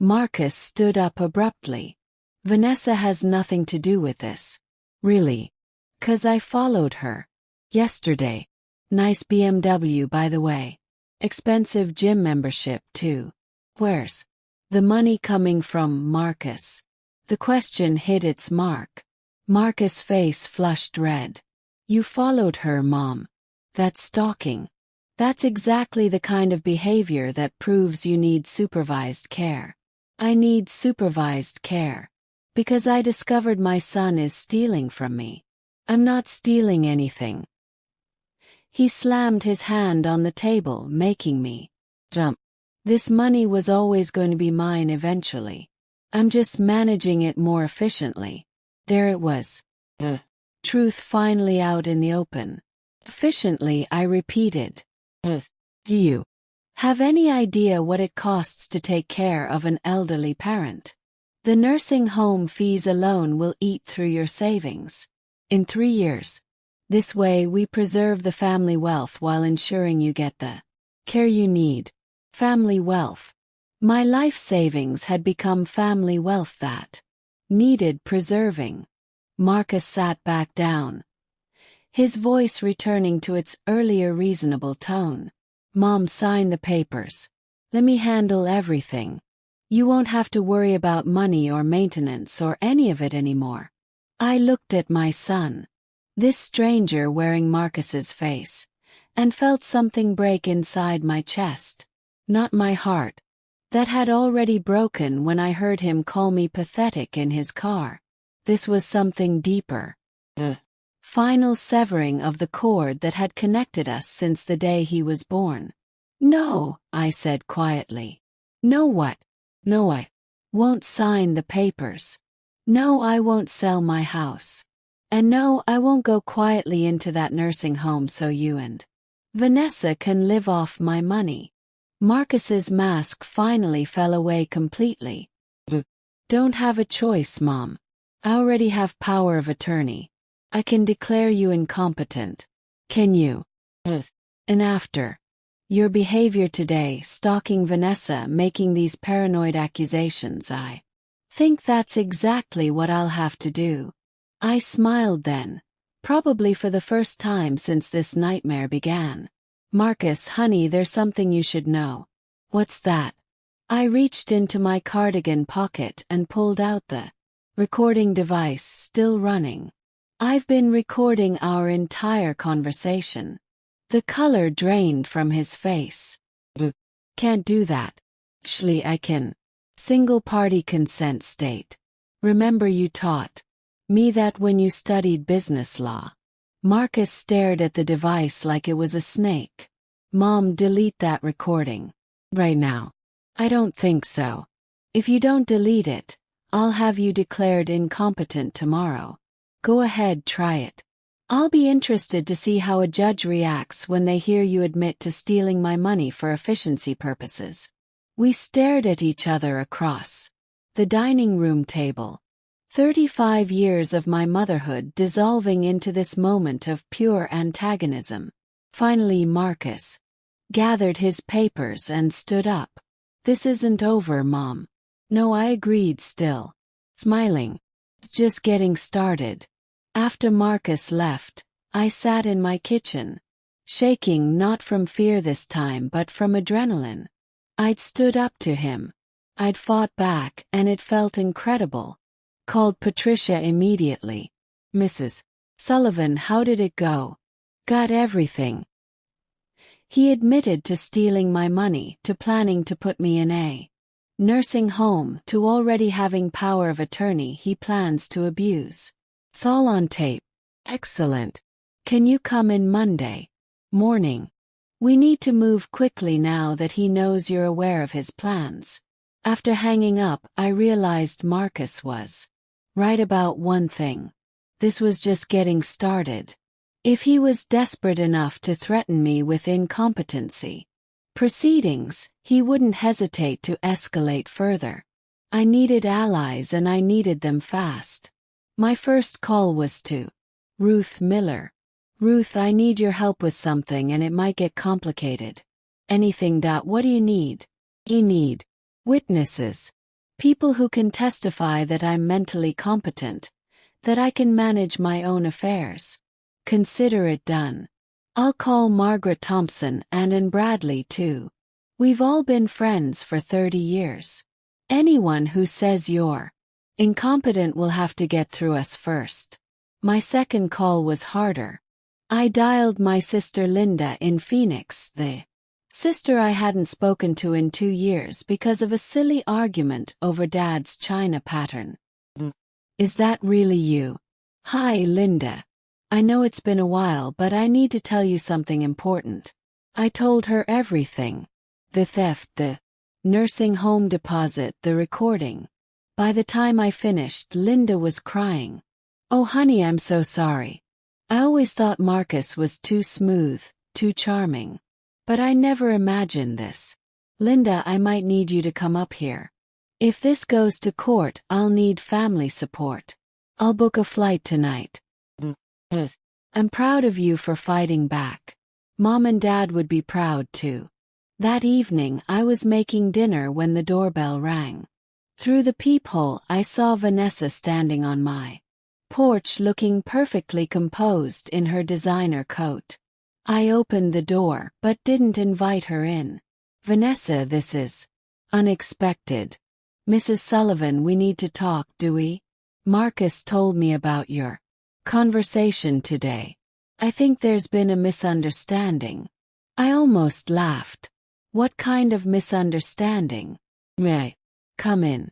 Marcus stood up abruptly. Vanessa has nothing to do with this. Really? 'Cause I followed her yesterday. Nice BMW, by the way. Expensive gym membership, too. Where's the money coming from, Marcus? The question hit its mark. Marcus' face flushed red. You followed her, Mom. That's stalking. That's exactly the kind of behavior that proves you need supervised care. I need supervised care. Because I discovered my son is stealing from me. I'm not stealing anything. He slammed his hand on the table, making me jump. This money was always going to be mine eventually. I'm just managing it more efficiently. There it was. The truth finally out in the open. Efficiently, I repeated. Do you have any idea what it costs to take care of an elderly parent? The nursing home fees alone will eat through your savings. In 3 years. This way we preserve the family wealth while ensuring you get the care you need. Family wealth. My life savings had become family wealth that needed preserving. Marcus sat back down, his voice returning to its earlier reasonable tone. Mom, sign the papers. Let me handle everything. You won't have to worry about money or maintenance or any of it anymore. I looked at my son, this stranger wearing Marcus's face, and felt something break inside my chest. Not my heart. That had already broken when I heard him call me pathetic in his car. This was something deeper. The final severing of the cord that had connected us since the day he was born. No, I said quietly. No what? No, I won't sign the papers. No, I won't sell my house. And no, I won't go quietly into that nursing home so you and Vanessa can live off my money. Marcus's mask finally fell away completely. Don't have a choice, Mom. I already have power of attorney. I can declare you incompetent. Can you? And after your behavior today, stalking Vanessa, making these paranoid accusations, I think that's exactly what I'll have to do. I smiled then, probably for the first time since this nightmare began. Marcus, honey, there's something you should know. What's that? I reached into my cardigan pocket and pulled out the recording device, still running. I've been recording our entire conversation. The color drained from his face. Can't do that. Actually, I can. Single-party consent state. Remember you taught me that when you studied business law. Marcus stared at the device like it was a snake. Mom, delete that recording. Right now. I don't think so. If you don't delete it, I'll have you declared incompetent tomorrow. Go ahead, try it. I'll be interested to see how a judge reacts when they hear you admit to stealing my money for efficiency purposes. We stared at each other across the dining room table. 35 years of my motherhood dissolving into this moment of pure antagonism. Finally, Marcus gathered his papers and stood up. This isn't over, Mom. No, I agreed still. Smiling. It's just getting started. After Marcus left, I sat in my kitchen, shaking not from fear this time but from adrenaline. I'd stood up to him. I'd fought back and it felt incredible. Called Patricia immediately. Mrs. Sullivan, how did it go? Got everything. He admitted to stealing my money, to planning to put me in a nursing home, to already having power of attorney he plans to abuse. It's all on tape. Excellent. Can you come in Monday morning? We need to move quickly now that he knows you're aware of his plans. After hanging up, I realized Marcus was right about one thing. This was just getting started. If he was desperate enough to threaten me with incompetency proceedings, he wouldn't hesitate to escalate further. I needed allies and I needed them fast. My first call was to Ruth Miller. Ruth, I need your help with something and it might get complicated. Anything. What do you need? You need witnesses. People who can testify that I'm mentally competent, that I can manage my own affairs. Consider it done. I'll call Margaret Thompson and Bradley too. We've all been friends for 30 years. Anyone who says you're incompetent will have to get through us first. My second call was harder. I dialed my sister Linda in Phoenix, the sister I hadn't spoken to in 2 years because of a silly argument over Dad's china pattern. Is that really you? Hi, Linda. I know it's been a while, but I need to tell you something important. I told her everything. The theft, the Nursing home deposit the recording. By the time I finished, Linda was crying. Oh honey, I'm so sorry. I always thought Marcus was too smooth, too charming. But I never imagined this. Linda, I might need you to come up here. If this goes to court, I'll need family support. I'll book a flight tonight. I'm proud of you for fighting back. Mom and Dad would be proud too. That evening, I was making dinner when the doorbell rang. Through the peephole, I saw Vanessa standing on my porch looking perfectly composed in her designer coat. I opened the door, but didn't invite her in. Vanessa, this is unexpected. Mrs. Sullivan, we need to talk, do we? Marcus told me about your conversation today. I think there's been a misunderstanding. I almost laughed. What kind of misunderstanding? May come in.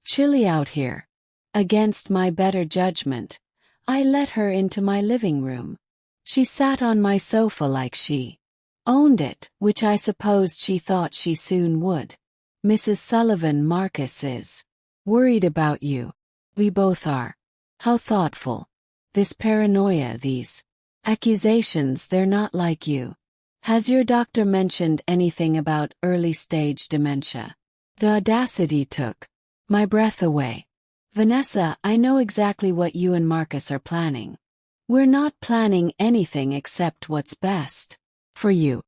Chilly out here. Against my better judgment, I let her into my living room. She sat on my sofa like she owned it, which I supposed she thought she soon would. Mrs. Sullivan, Marcus is worried about you. We both are. How thoughtful. This paranoia, these accusations, they're not like you. Has your doctor mentioned anything about early-stage dementia? The audacity took my breath away. Vanessa, I know exactly what you and Marcus are planning. We're not planning anything except what's best for you.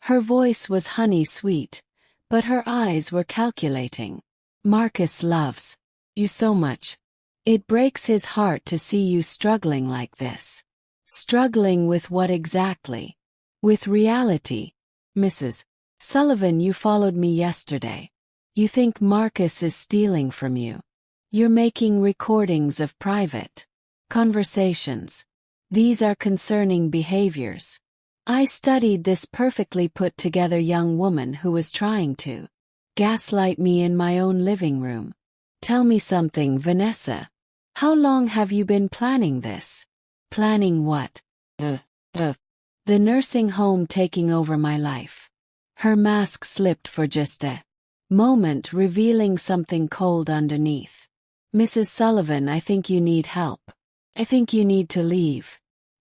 Her voice was honey-sweet, but her eyes were calculating. Marcus loves you so much. It breaks his heart to see you struggling like this. Struggling with what exactly? With reality. Mrs. Sullivan, you followed me yesterday. You think Marcus is stealing from you. You're making recordings of private conversations. These are concerning behaviors. I studied this perfectly put-together young woman who was trying to gaslight me in my own living room. Tell me something, Vanessa. How long have you been planning this? Planning what? The nursing home taking over my life. Her mask slipped for just a moment, revealing something cold underneath. Mrs. Sullivan, I think you need help. I think you need to leave.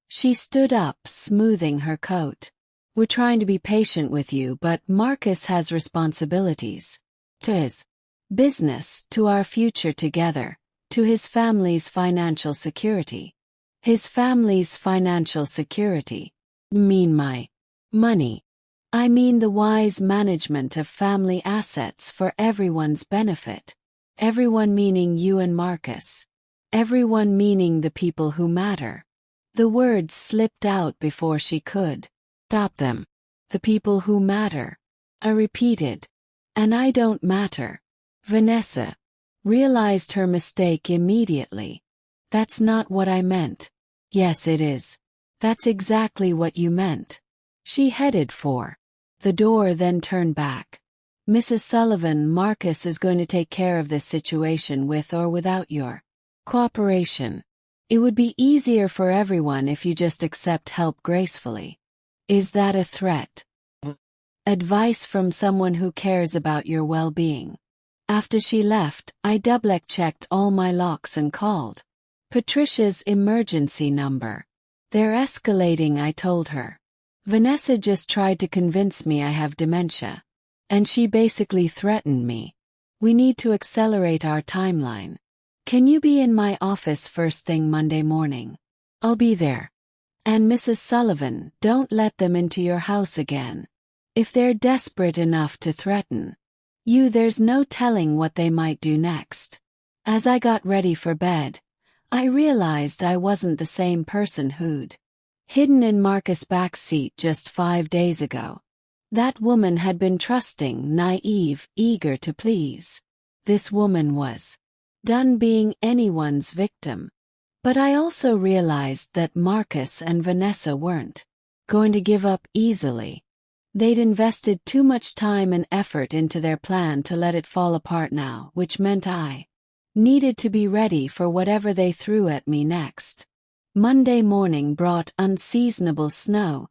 She stood up, smoothing her coat. We're trying to be patient with you, but Marcus has responsibilities. To his business, to our future together, to his family's financial security. His family's financial security. Mean my money. I mean the wise management of family assets for everyone's benefit. Everyone meaning you and Marcus. Everyone meaning the people who matter. The words slipped out before she could stop them. The people who matter. I repeated. And I don't matter. Vanessa realized her mistake immediately. That's not what I meant. Yes, it is. That's exactly what you meant. She headed for the door, then turned back. Mrs. Sullivan, Marcus is going to take care of this situation with or without your cooperation. It would be easier for everyone if you just accept help gracefully. Is that a threat? Advice from someone who cares about your well-being. After she left, I double-checked all my locks and called Patricia's emergency number. They're escalating, I told her. Vanessa just tried to convince me I have dementia. And she basically threatened me. We need to accelerate our timeline. Can you be in my office first thing Monday morning? I'll be there. And Mrs. Sullivan, don't let them into your house again. If they're desperate enough to threaten you, there's no telling what they might do next. As I got ready for bed, I realized I wasn't the same person who'd hidden in Marcus' backseat just 5 days ago. That woman had been trusting, naive, eager to please. This woman was done being anyone's victim. But I also realized that Marcus and Vanessa weren't going to give up easily. They'd invested too much time and effort into their plan to let it fall apart now, which meant I needed to be ready for whatever they threw at me next. Monday morning brought unseasonable snow,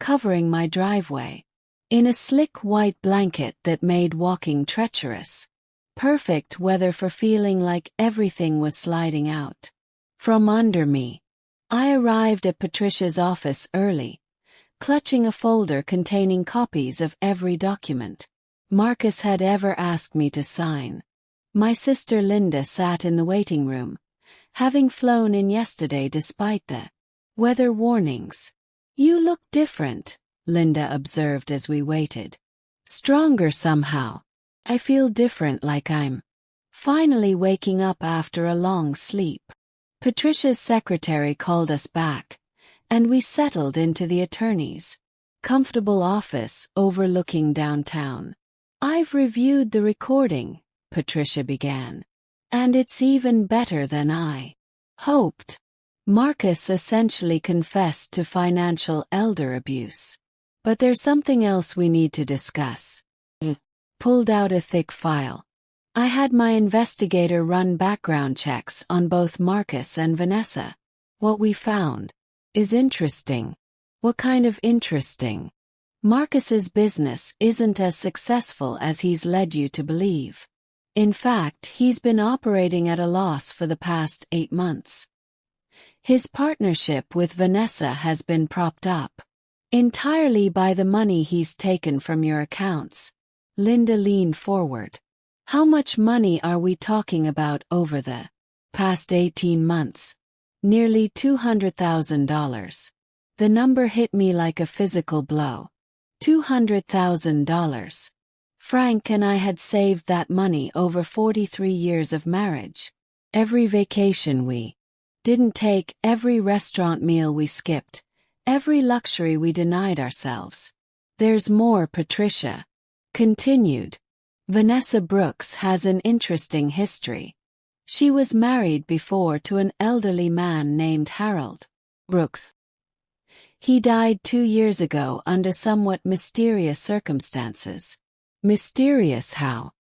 covering my driveway. in a slick white blanket that made walking treacherous. Perfect weather for feeling like everything was sliding out from under me. I arrived at Patricia's office early, clutching a folder containing copies of every document Marcus had ever asked me to sign. My sister Linda sat in the waiting room, having flown in yesterday despite the weather warnings. "You look different," Linda observed as we waited. "Stronger somehow. I feel different, like I'm finally waking up after a long sleep." Patricia's secretary called us back, and we settled into the attorney's comfortable office overlooking downtown. "I've reviewed the recording," Patricia began, "and it's even better than I hoped." Marcus essentially confessed to financial elder abuse. "But there's something else we need to discuss." Pulled out a thick file. I had my investigator run background checks on both Marcus and Vanessa. "What we found is interesting." "What kind of interesting?" "Marcus's business isn't as successful as he's led you to believe. In fact, he's been operating at a loss for the past 8 months. His partnership with Vanessa has been propped up entirely by the money he's taken from your accounts." Linda leaned forward. "How much money are we talking about over the past 18 months? "Nearly $200,000. The number hit me like a physical blow. $200,000. Frank and I had saved that money over 43 years of marriage. Every vacation we didn't take, every restaurant meal we skipped, every luxury we denied ourselves. There's more," Patricia continued. "Vanessa Brooks has an interesting history. She was married before to an elderly man named Harold Brooks. He died 2 years ago under somewhat mysterious circumstances." "Mysterious how?"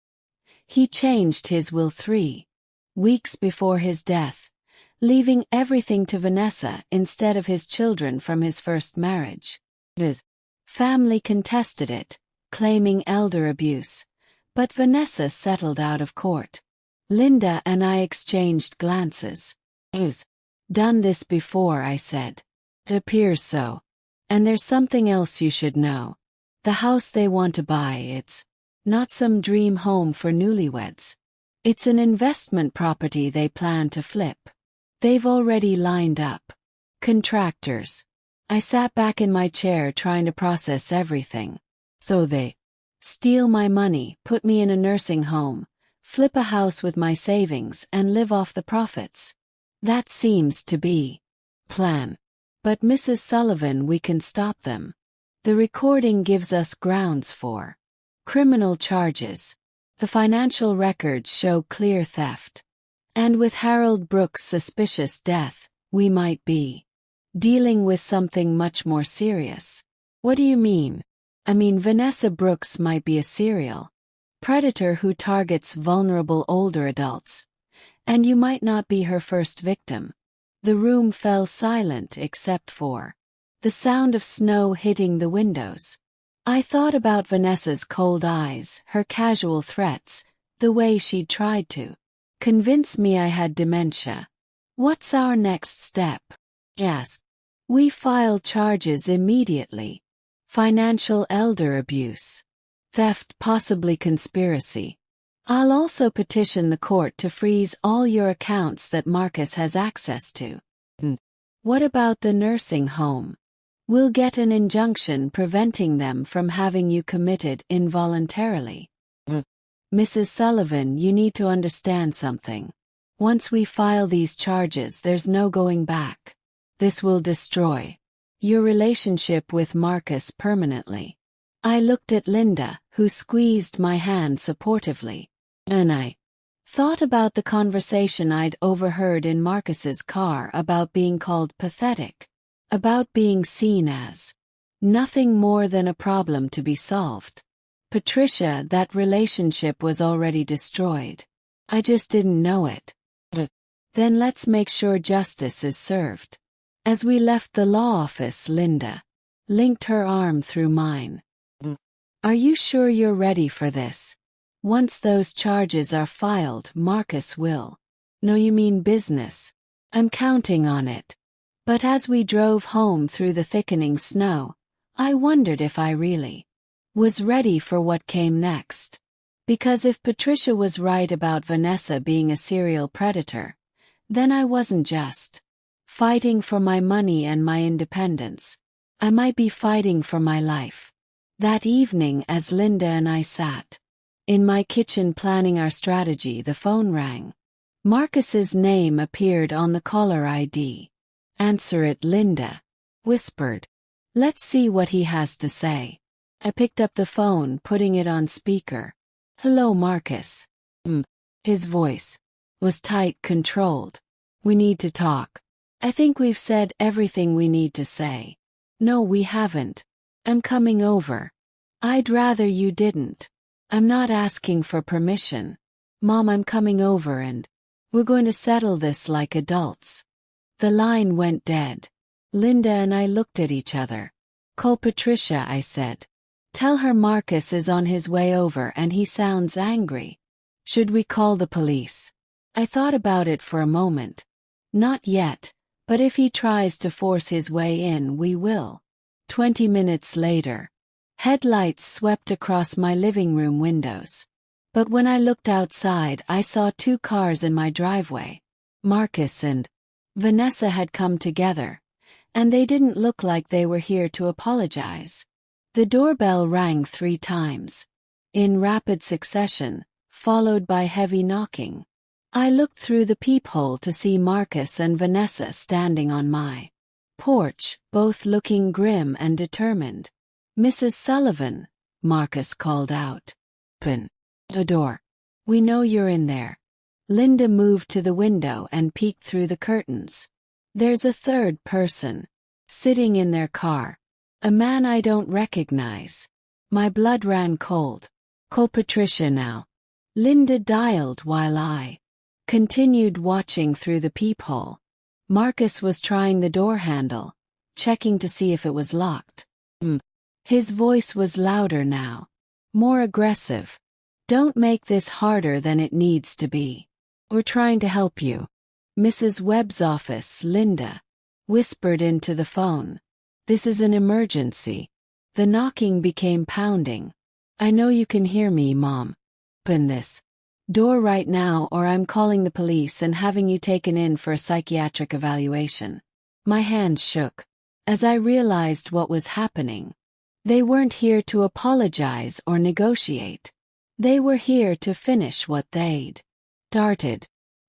"He changed his will 3 weeks before his death, leaving everything to Vanessa instead of his children from his first marriage. His family contested it, claiming elder abuse, but Vanessa settled out of court." Linda and I exchanged glances. "He's done this before," I said. "It appears so. And there's something else you should know. The house they want to buy, it's not some dream home for newlyweds. It's an investment property they plan to flip. They've already lined up contractors." I sat back in my chair trying to process everything. "So they steal my money, put me in a nursing home, flip a house with my savings, and live off the profits. That seems to be plan. But Mrs. Sullivan, we can stop them. The recording gives us grounds for criminal charges. The financial records show clear theft. And with Harold Brooks' suspicious death, we might be dealing with something much more serious." "What do you mean?" "I mean, Vanessa Brooks might be a serial predator who targets vulnerable older adults, and you might not be her first victim." The room fell silent except for the sound of snow hitting the windows. I thought about Vanessa's cold eyes, her casual threats, the way she'd tried to convince me I had dementia. "What's our next step?" "Yes. We file charges immediately. Financial elder abuse. Theft, possibly conspiracy. I'll also petition the court to freeze all your accounts that Marcus has access to." "What about the nursing home?" "We'll get an injunction preventing them from having you committed involuntarily." "Mrs. Sullivan, you need to understand something. Once we file these charges, there's no going back. This will destroy your relationship with Marcus permanently." I looked at Linda, who squeezed my hand supportively. And I thought about the conversation I'd overheard in Marcus's car about being called pathetic, about being seen as nothing more than a problem to be solved. "Patricia, that relationship was already destroyed. I just didn't know it." "Then let's make sure justice is served." As we left the law office, Linda linked her arm through mine. Are you sure you're ready for this? Once those charges are filed, Marcus will. No, you mean business. I'm counting on it. But as we drove home through the thickening snow, I wondered if I really was ready for what came next. Because if Patricia was right about Vanessa being a serial predator, then I wasn't just fighting for my money and my independence. I might be fighting for my life. That evening, as Linda and I sat in my kitchen planning our strategy, the phone rang. Marcus's name appeared on the caller ID. Answer it, Linda whispered. Let's see what he has to say. I picked up the phone, putting it on speaker. Hello, Marcus. His voice was tight, controlled. We need to talk. I think we've said everything we need to say. No, we haven't. I'm coming over. I'd rather you didn't. I'm not asking for permission. Mom, I'm coming over and we're going to settle this like adults. The line went dead. Linda and I looked at each other. Call Patricia, I said. Tell her Marcus is on his way over and he sounds angry. Should we call the police? I thought about it for a moment. Not yet, but if he tries to force his way in, we will. 20 minutes later. Headlights swept across my living room windows. But when I looked outside, I saw 2 cars in my driveway. Marcus and Vanessa had come together, and they didn't look like they were here to apologize. The doorbell rang 3 times, in rapid succession, followed by heavy knocking. I looked through the peephole to see Marcus and Vanessa standing on my porch, both looking grim and determined. Mrs. Sullivan, Marcus called out. Open the door. We know you're in there. Linda moved to the window and peeked through the curtains. There's a third person, sitting in their car. A man I don't recognize. My blood ran cold. Call Patricia now. Linda dialed while I continued watching through the peephole. Marcus was trying the door handle, checking to see if it was locked. His voice was louder now, more aggressive. Don't make this harder than it needs to be. We're trying to help you. Mrs. Webb's office, Linda whispered into the phone. This is an emergency. The knocking became pounding. I know you can hear me, Mom. Open this door right now or I'm calling the police and having you taken in for a psychiatric evaluation. My hands shook as I realized what was happening. They weren't here to apologize or negotiate. They were here to finish what they'd started.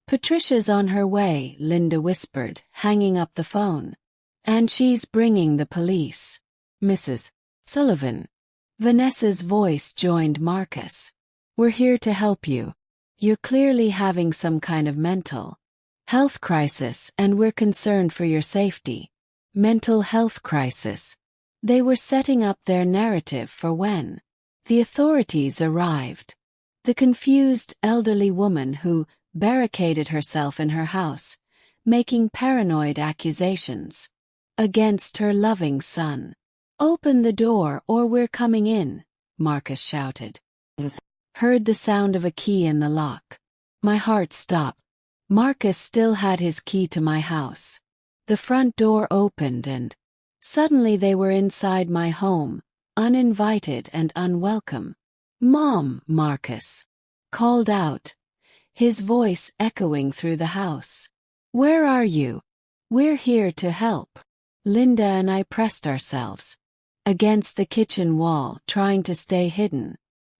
Patricia's on her way, Linda whispered, hanging up the phone. And she's bringing the police. Mrs. Sullivan. Vanessa's voice joined Marcus. We're here to help you. You're clearly having some kind of mental health crisis and we're concerned for your safety. Mental health crisis. They were setting up their narrative for when the authorities arrived. The confused elderly woman who barricaded herself in her house, making paranoid accusations against her loving son. Open the door or we're coming in, Marcus shouted. Heard the sound of a key in the lock. My heart stopped. Marcus still had his key to my house. The front door opened and suddenly they were inside my home, uninvited and unwelcome. Mom, Marcus called out, his voice echoing through the house. Where are you? We're here to help. Linda and I pressed ourselves against the kitchen wall, trying to stay hidden.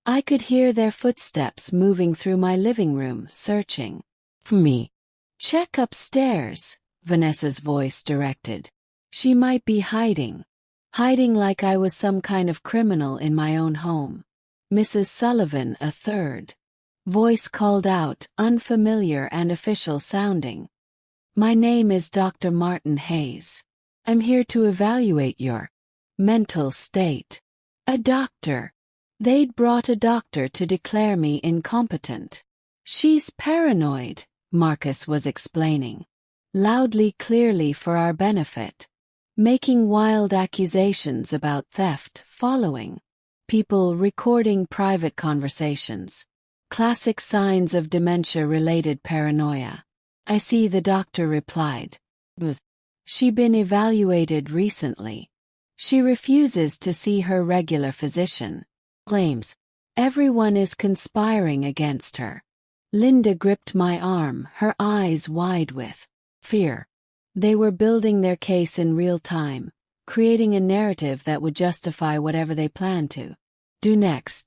I could hear their footsteps moving through my living room, searching for me. Check upstairs, Vanessa's voice directed. She might be hiding like I was some kind of criminal in my own home. Mrs. Sullivan, a third voice called out, unfamiliar and official sounding. My name is Dr. Martin Hayes. I'm here to evaluate your mental state. A doctor. They'd brought a doctor to declare me incompetent. She's paranoid, Marcus was explaining. Loudly, clearly for our benefit. Making wild accusations about theft, following People recording private conversations. Classic signs of dementia-related paranoia. I see, the doctor replied. Was she been evaluated recently? She refuses to see her regular physician. Claims everyone is conspiring against her. Linda gripped my arm, her eyes wide with fear. They were building their case in real time, creating a narrative that would justify whatever they planned to do next.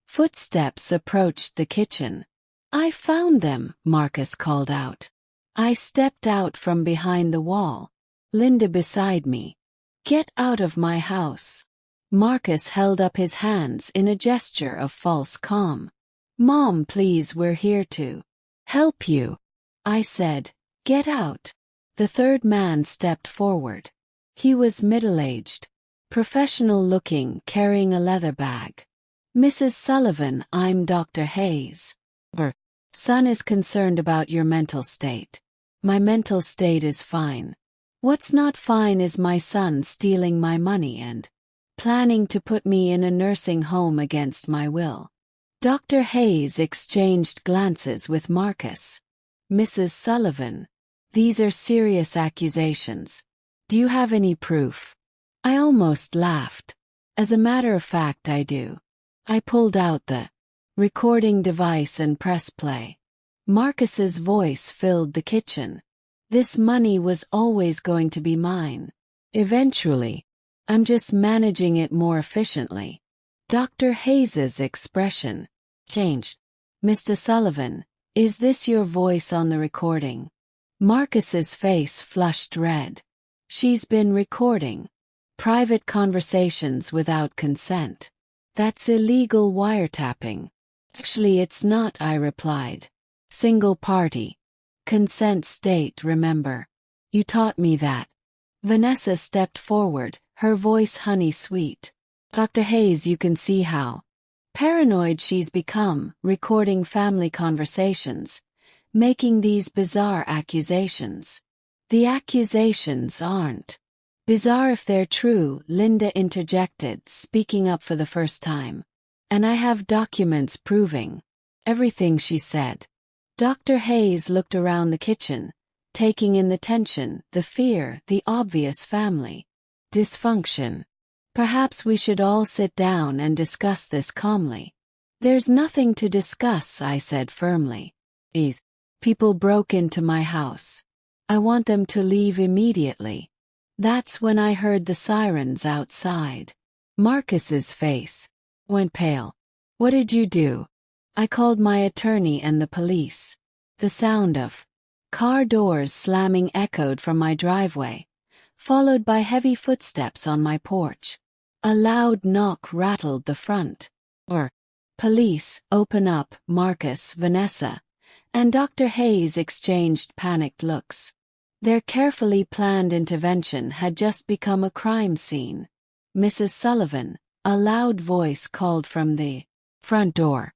Footsteps approached the kitchen. I found them, Marcus called out. I stepped out from behind the wall. Linda beside me. Get out of my house. Marcus held up his hands in a gesture of false calm. Mom, please, we're here to help you. I said, get out. The third man stepped forward. He was middle-aged, professional-looking, carrying a leather bag. Mrs. Sullivan, I'm Dr. Hayes. Her son is concerned about your mental state. My mental state is fine. What's not fine is my son stealing my money and planning to put me in a nursing home against my will. Dr. Hayes exchanged glances with Marcus. Mrs. Sullivan, these are serious accusations. Do you have any proof? I almost laughed. As a matter of fact, I do. I pulled out the recording device and pressed play. Marcus's voice filled the kitchen. This money was always going to be mine. Eventually. I'm just managing it more efficiently. Dr. Hayes's expression changed. Mr. Sullivan, is this your voice on the recording? Marcus's face flushed red. She's been recording private conversations without consent. That's illegal wiretapping. Actually, it's not, I replied. Single party. Consent state, remember. You taught me that. Vanessa stepped forward, her voice honey-sweet. Dr. Hayes, you can see how paranoid she's become, recording family conversations, making these bizarre accusations. The accusations aren't bizarre if they're true, Linda interjected, speaking up for the first time. And I have documents proving everything she said. Dr. Hayes looked around the kitchen, taking in the tension, the fear, the obvious family dysfunction. Perhaps we should all sit down and discuss this calmly. There's nothing to discuss, I said firmly. These people broke into my house. I want them to leave immediately. That's when I heard the sirens outside. Marcus's face went pale. What did you do? I called my attorney and the police. The sound of car doors slamming echoed from my driveway, followed by heavy footsteps on my porch. A loud knock rattled the front. Police, open up, Marcus, Vanessa, and Dr. Hayes exchanged panicked looks. Their carefully planned intervention had just become a crime scene. Mrs. Sullivan, a loud voice called from the front door.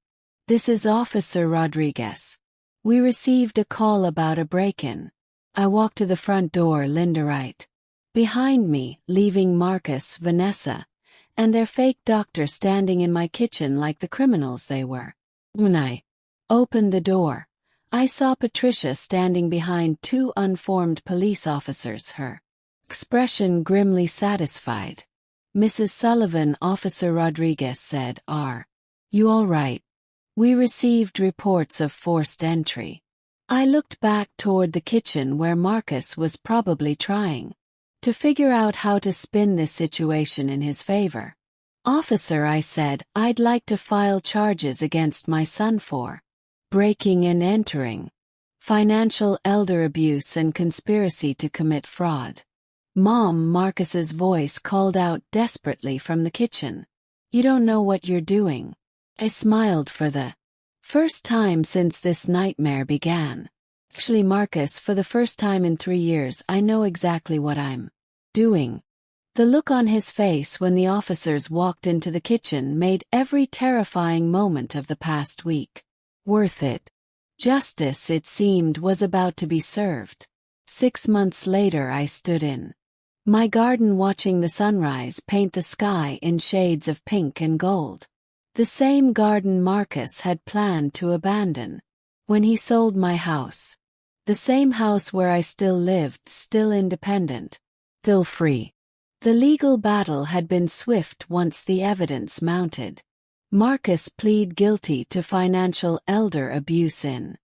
This is Officer Rodriguez. We received a call about a break-in. I walked to the front door, Linda right behind me, leaving Marcus, Vanessa, and their fake doctor standing in my kitchen like the criminals they were. When I opened the door, I saw Patricia standing behind two unformed police officers, her expression grimly satisfied. Mrs. Sullivan, Officer Rodriguez said, Are you all right? We received reports of forced entry. I looked back toward the kitchen where Marcus was probably trying to figure out how to spin this situation in his favor. Officer, I said, I'd like to file charges against my son for breaking and entering, financial elder abuse and conspiracy to commit fraud. Mom, Marcus's voice called out desperately from the kitchen. You don't know what you're doing. I smiled for the first time since this nightmare began. Actually, Marcus, for the first time in 3 years, I know exactly what I'm doing. The look on his face when the officers walked into the kitchen made every terrifying moment of the past week worth it. Justice, it seemed, was about to be served. 6 months later, I stood in My garden watching the sunrise paint the sky in shades of pink and gold. The same garden Marcus had planned to abandon when he sold my house. The same house where I still lived, still independent, still free. The legal battle had been swift once the evidence mounted. Marcus pleaded guilty to financial elder abuse in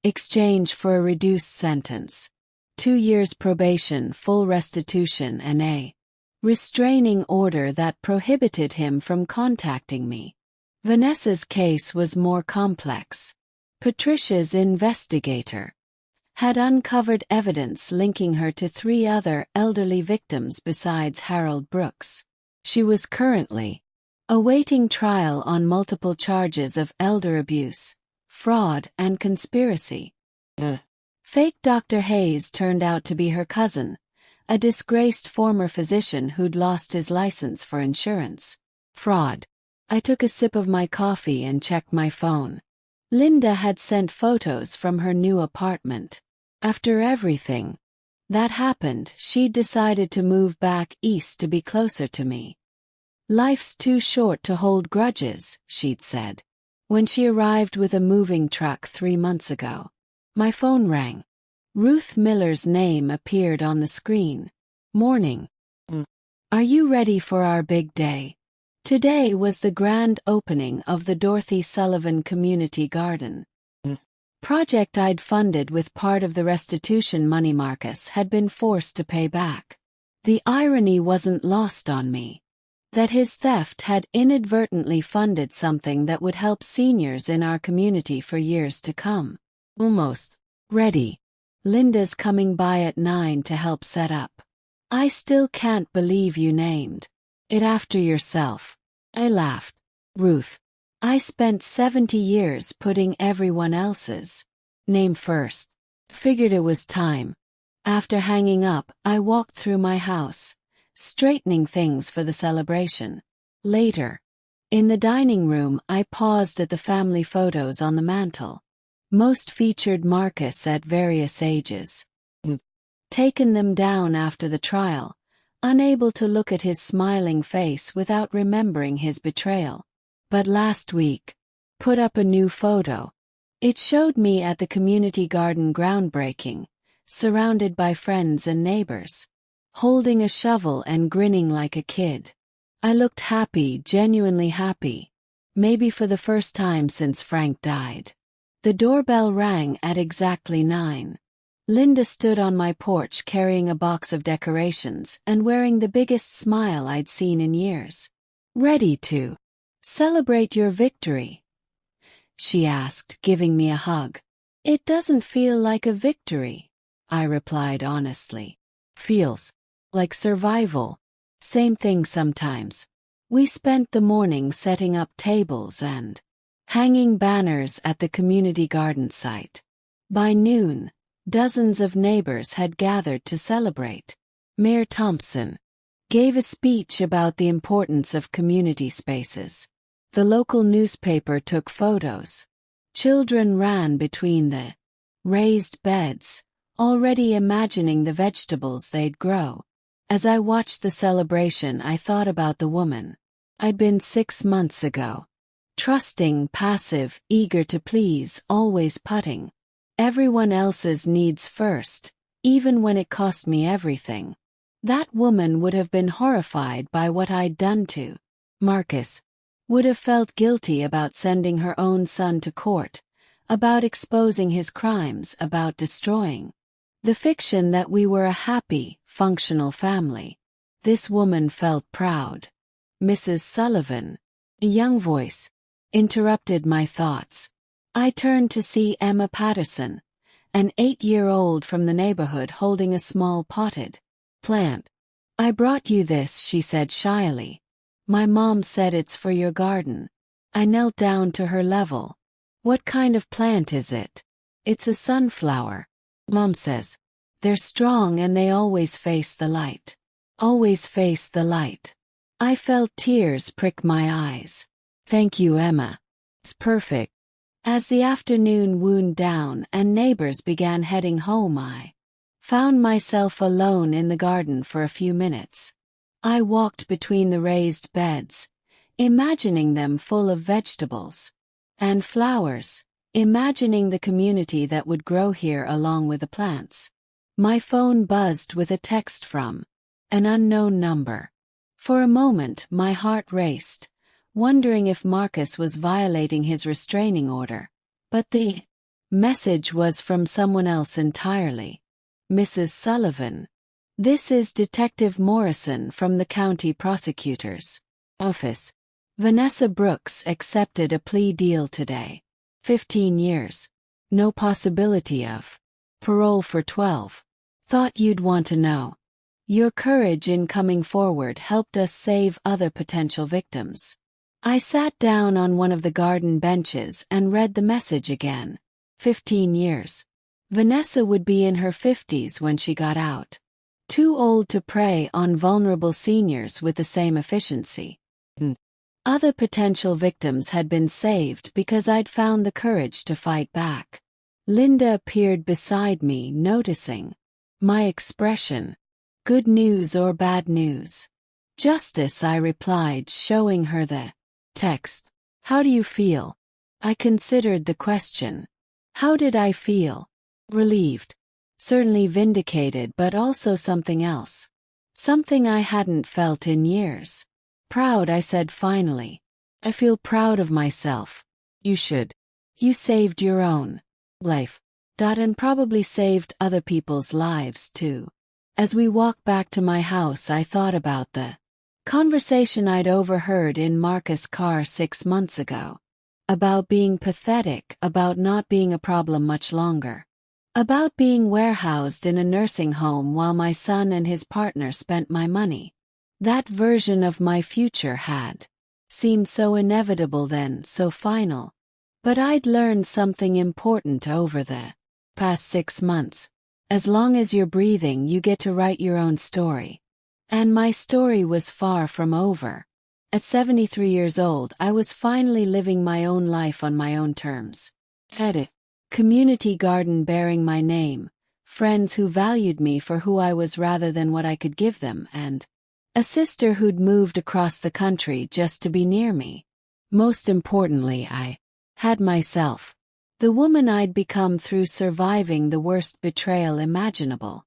exchange for a reduced sentence, 2 years probation, full restitution, and a restraining order that prohibited him from contacting me. Vanessa's case was more complex. Patricia's investigator had uncovered evidence linking her to 3 other elderly victims besides Harold Brooks. She was currently awaiting trial on multiple charges of elder abuse, fraud, and conspiracy. Fake Dr. Hayes turned out to be her cousin, a disgraced former physician who'd lost his license for insurance fraud. I took a sip of my coffee and checked my phone. Linda had sent photos from her new apartment. After everything that happened, she'd decided to move back east to be closer to me. Life's too short to hold grudges, she'd said. When she arrived with a moving truck 3 months ago, my phone rang. Ruth Miller's name appeared on the screen. Morning. Are you ready for our big day? Today was the grand opening of the Dorothy Sullivan Community Garden project I'd funded with part of the restitution money Marcus had been forced to pay back. The irony wasn't lost on me that his theft had inadvertently funded something that would help seniors in our community for years to come. Almost ready. Linda's coming by at 9 to help set up. I still can't believe you named it after yourself. I laughed. Ruth, I spent 70 years putting everyone else's name first. Figured it was time. After hanging up, I walked through my house, straightening things for the celebration. Later, in the dining room, I paused at the family photos on the mantel. Most featured Marcus at various ages. Taken them down after the trial, unable to look at his smiling face without remembering his betrayal. But last week, put up a new photo. It showed me at the community garden groundbreaking, surrounded by friends and neighbors, holding a shovel and grinning like a kid. I looked happy, genuinely happy. Maybe for the first time since Frank died. The doorbell rang at exactly 9. Linda stood on my porch carrying a box of decorations and wearing the biggest smile I'd seen in years. Ready to celebrate your victory? She asked, giving me a hug. It doesn't feel like a victory, I replied honestly. Feels like survival. Same thing sometimes. We spent the morning setting up tables and hanging banners at the community garden site. By noon, dozens of neighbors had gathered to celebrate. Mayor Thompson gave a speech about the importance of community spaces. The local newspaper took photos. Children ran between the raised beds, already imagining the vegetables they'd grow. As I watched the celebration, I thought about the woman I'd been 6 months ago. Trusting, passive, eager to please, always putting everyone else's needs first, even when it cost me everything. That woman would have been horrified by what I'd done to Marcus. Would have felt guilty about sending her own son to court, about exposing his crimes, about destroying the fiction that we were a happy, functional family. This woman felt proud. Mrs. Sullivan, a young voice, interrupted my thoughts. I turned to see Emma Patterson, an 8-year-old from the neighborhood holding a small potted plant. I brought you this, she said shyly. My mom said it's for your garden. I knelt down to her level. What kind of plant is it? It's a sunflower. Mom says. They're strong and they always face the light. Always face the light. I felt tears prick my eyes. Thank you, Emma. It's perfect. As the afternoon wound down and neighbors began heading home, I Found myself alone in the garden for a few minutes. I walked between the raised beds, imagining them full of vegetables and flowers, imagining the community that would grow here along with the plants. My phone buzzed with a text from an unknown number. For a moment, my heart raced, wondering if Marcus was violating his restraining order. But the message was from someone else entirely. Mrs. Sullivan. This is Detective Morrison from the county prosecutor's office. Vanessa Brooks accepted a plea deal today. 15 years. No possibility of parole for 12. Thought you'd want to know. Your courage in coming forward helped us save other potential victims. I sat down on one of the garden benches and read the message again. 15 years. Vanessa would be in her 50s when she got out. Too old to prey on vulnerable seniors with the same efficiency. Other potential victims had been saved because I'd found the courage to fight back. Linda appeared beside me, noticing my expression. Good news or bad news? Justice, I replied, showing her the text. How do you feel? I considered the question. How did I feel? Relieved. Certainly vindicated, but also something else. Something I hadn't felt in years. Proud, I said finally. I feel proud of myself. You should. You saved your own life. And probably saved other people's lives too. As we walked back to my house, I thought about the conversation I'd overheard in Marcus' car 6 months ago. About being pathetic, about not being a problem much longer. About being warehoused in a nursing home while my son and his partner spent my money. That version of my future had seemed so inevitable then, so final. But I'd learned something important over the past 6 months. As long as you're breathing, you get to write your own story. And my story was far from over. At 73 years old, I was finally living my own life on my own terms. Had a community garden bearing my name, friends who valued me for who I was rather than what I could give them, and a sister who'd moved across the country just to be near me. Most importantly, I had myself. The woman I'd become through surviving the worst betrayal imaginable.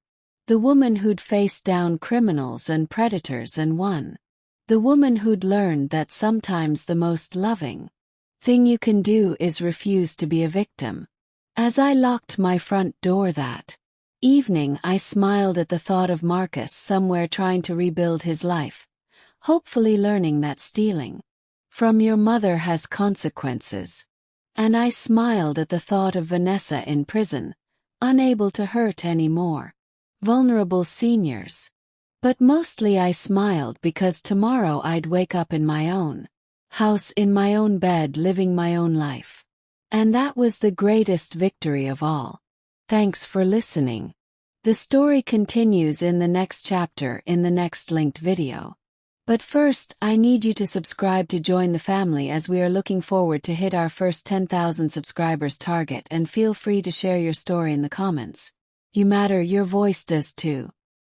The woman who'd faced down criminals and predators and won. The woman who'd learned that sometimes the most loving thing you can do is refuse to be a victim. As I locked my front door that evening, I smiled at the thought of Marcus somewhere trying to rebuild his life, hopefully learning that stealing from your mother has consequences. And I smiled at the thought of Vanessa in prison, unable to hurt anymore. Vulnerable seniors. But mostly I smiled because tomorrow I'd wake up in my own house, in my own bed, living my own life. And that was the greatest victory of all. Thanks for listening. The story continues in the next chapter in the next linked video. But first, I need you to subscribe to join the family as we are looking forward to hit our first 10,000 subscribers target, and feel free to share your story in the comments. You matter, your voice does too.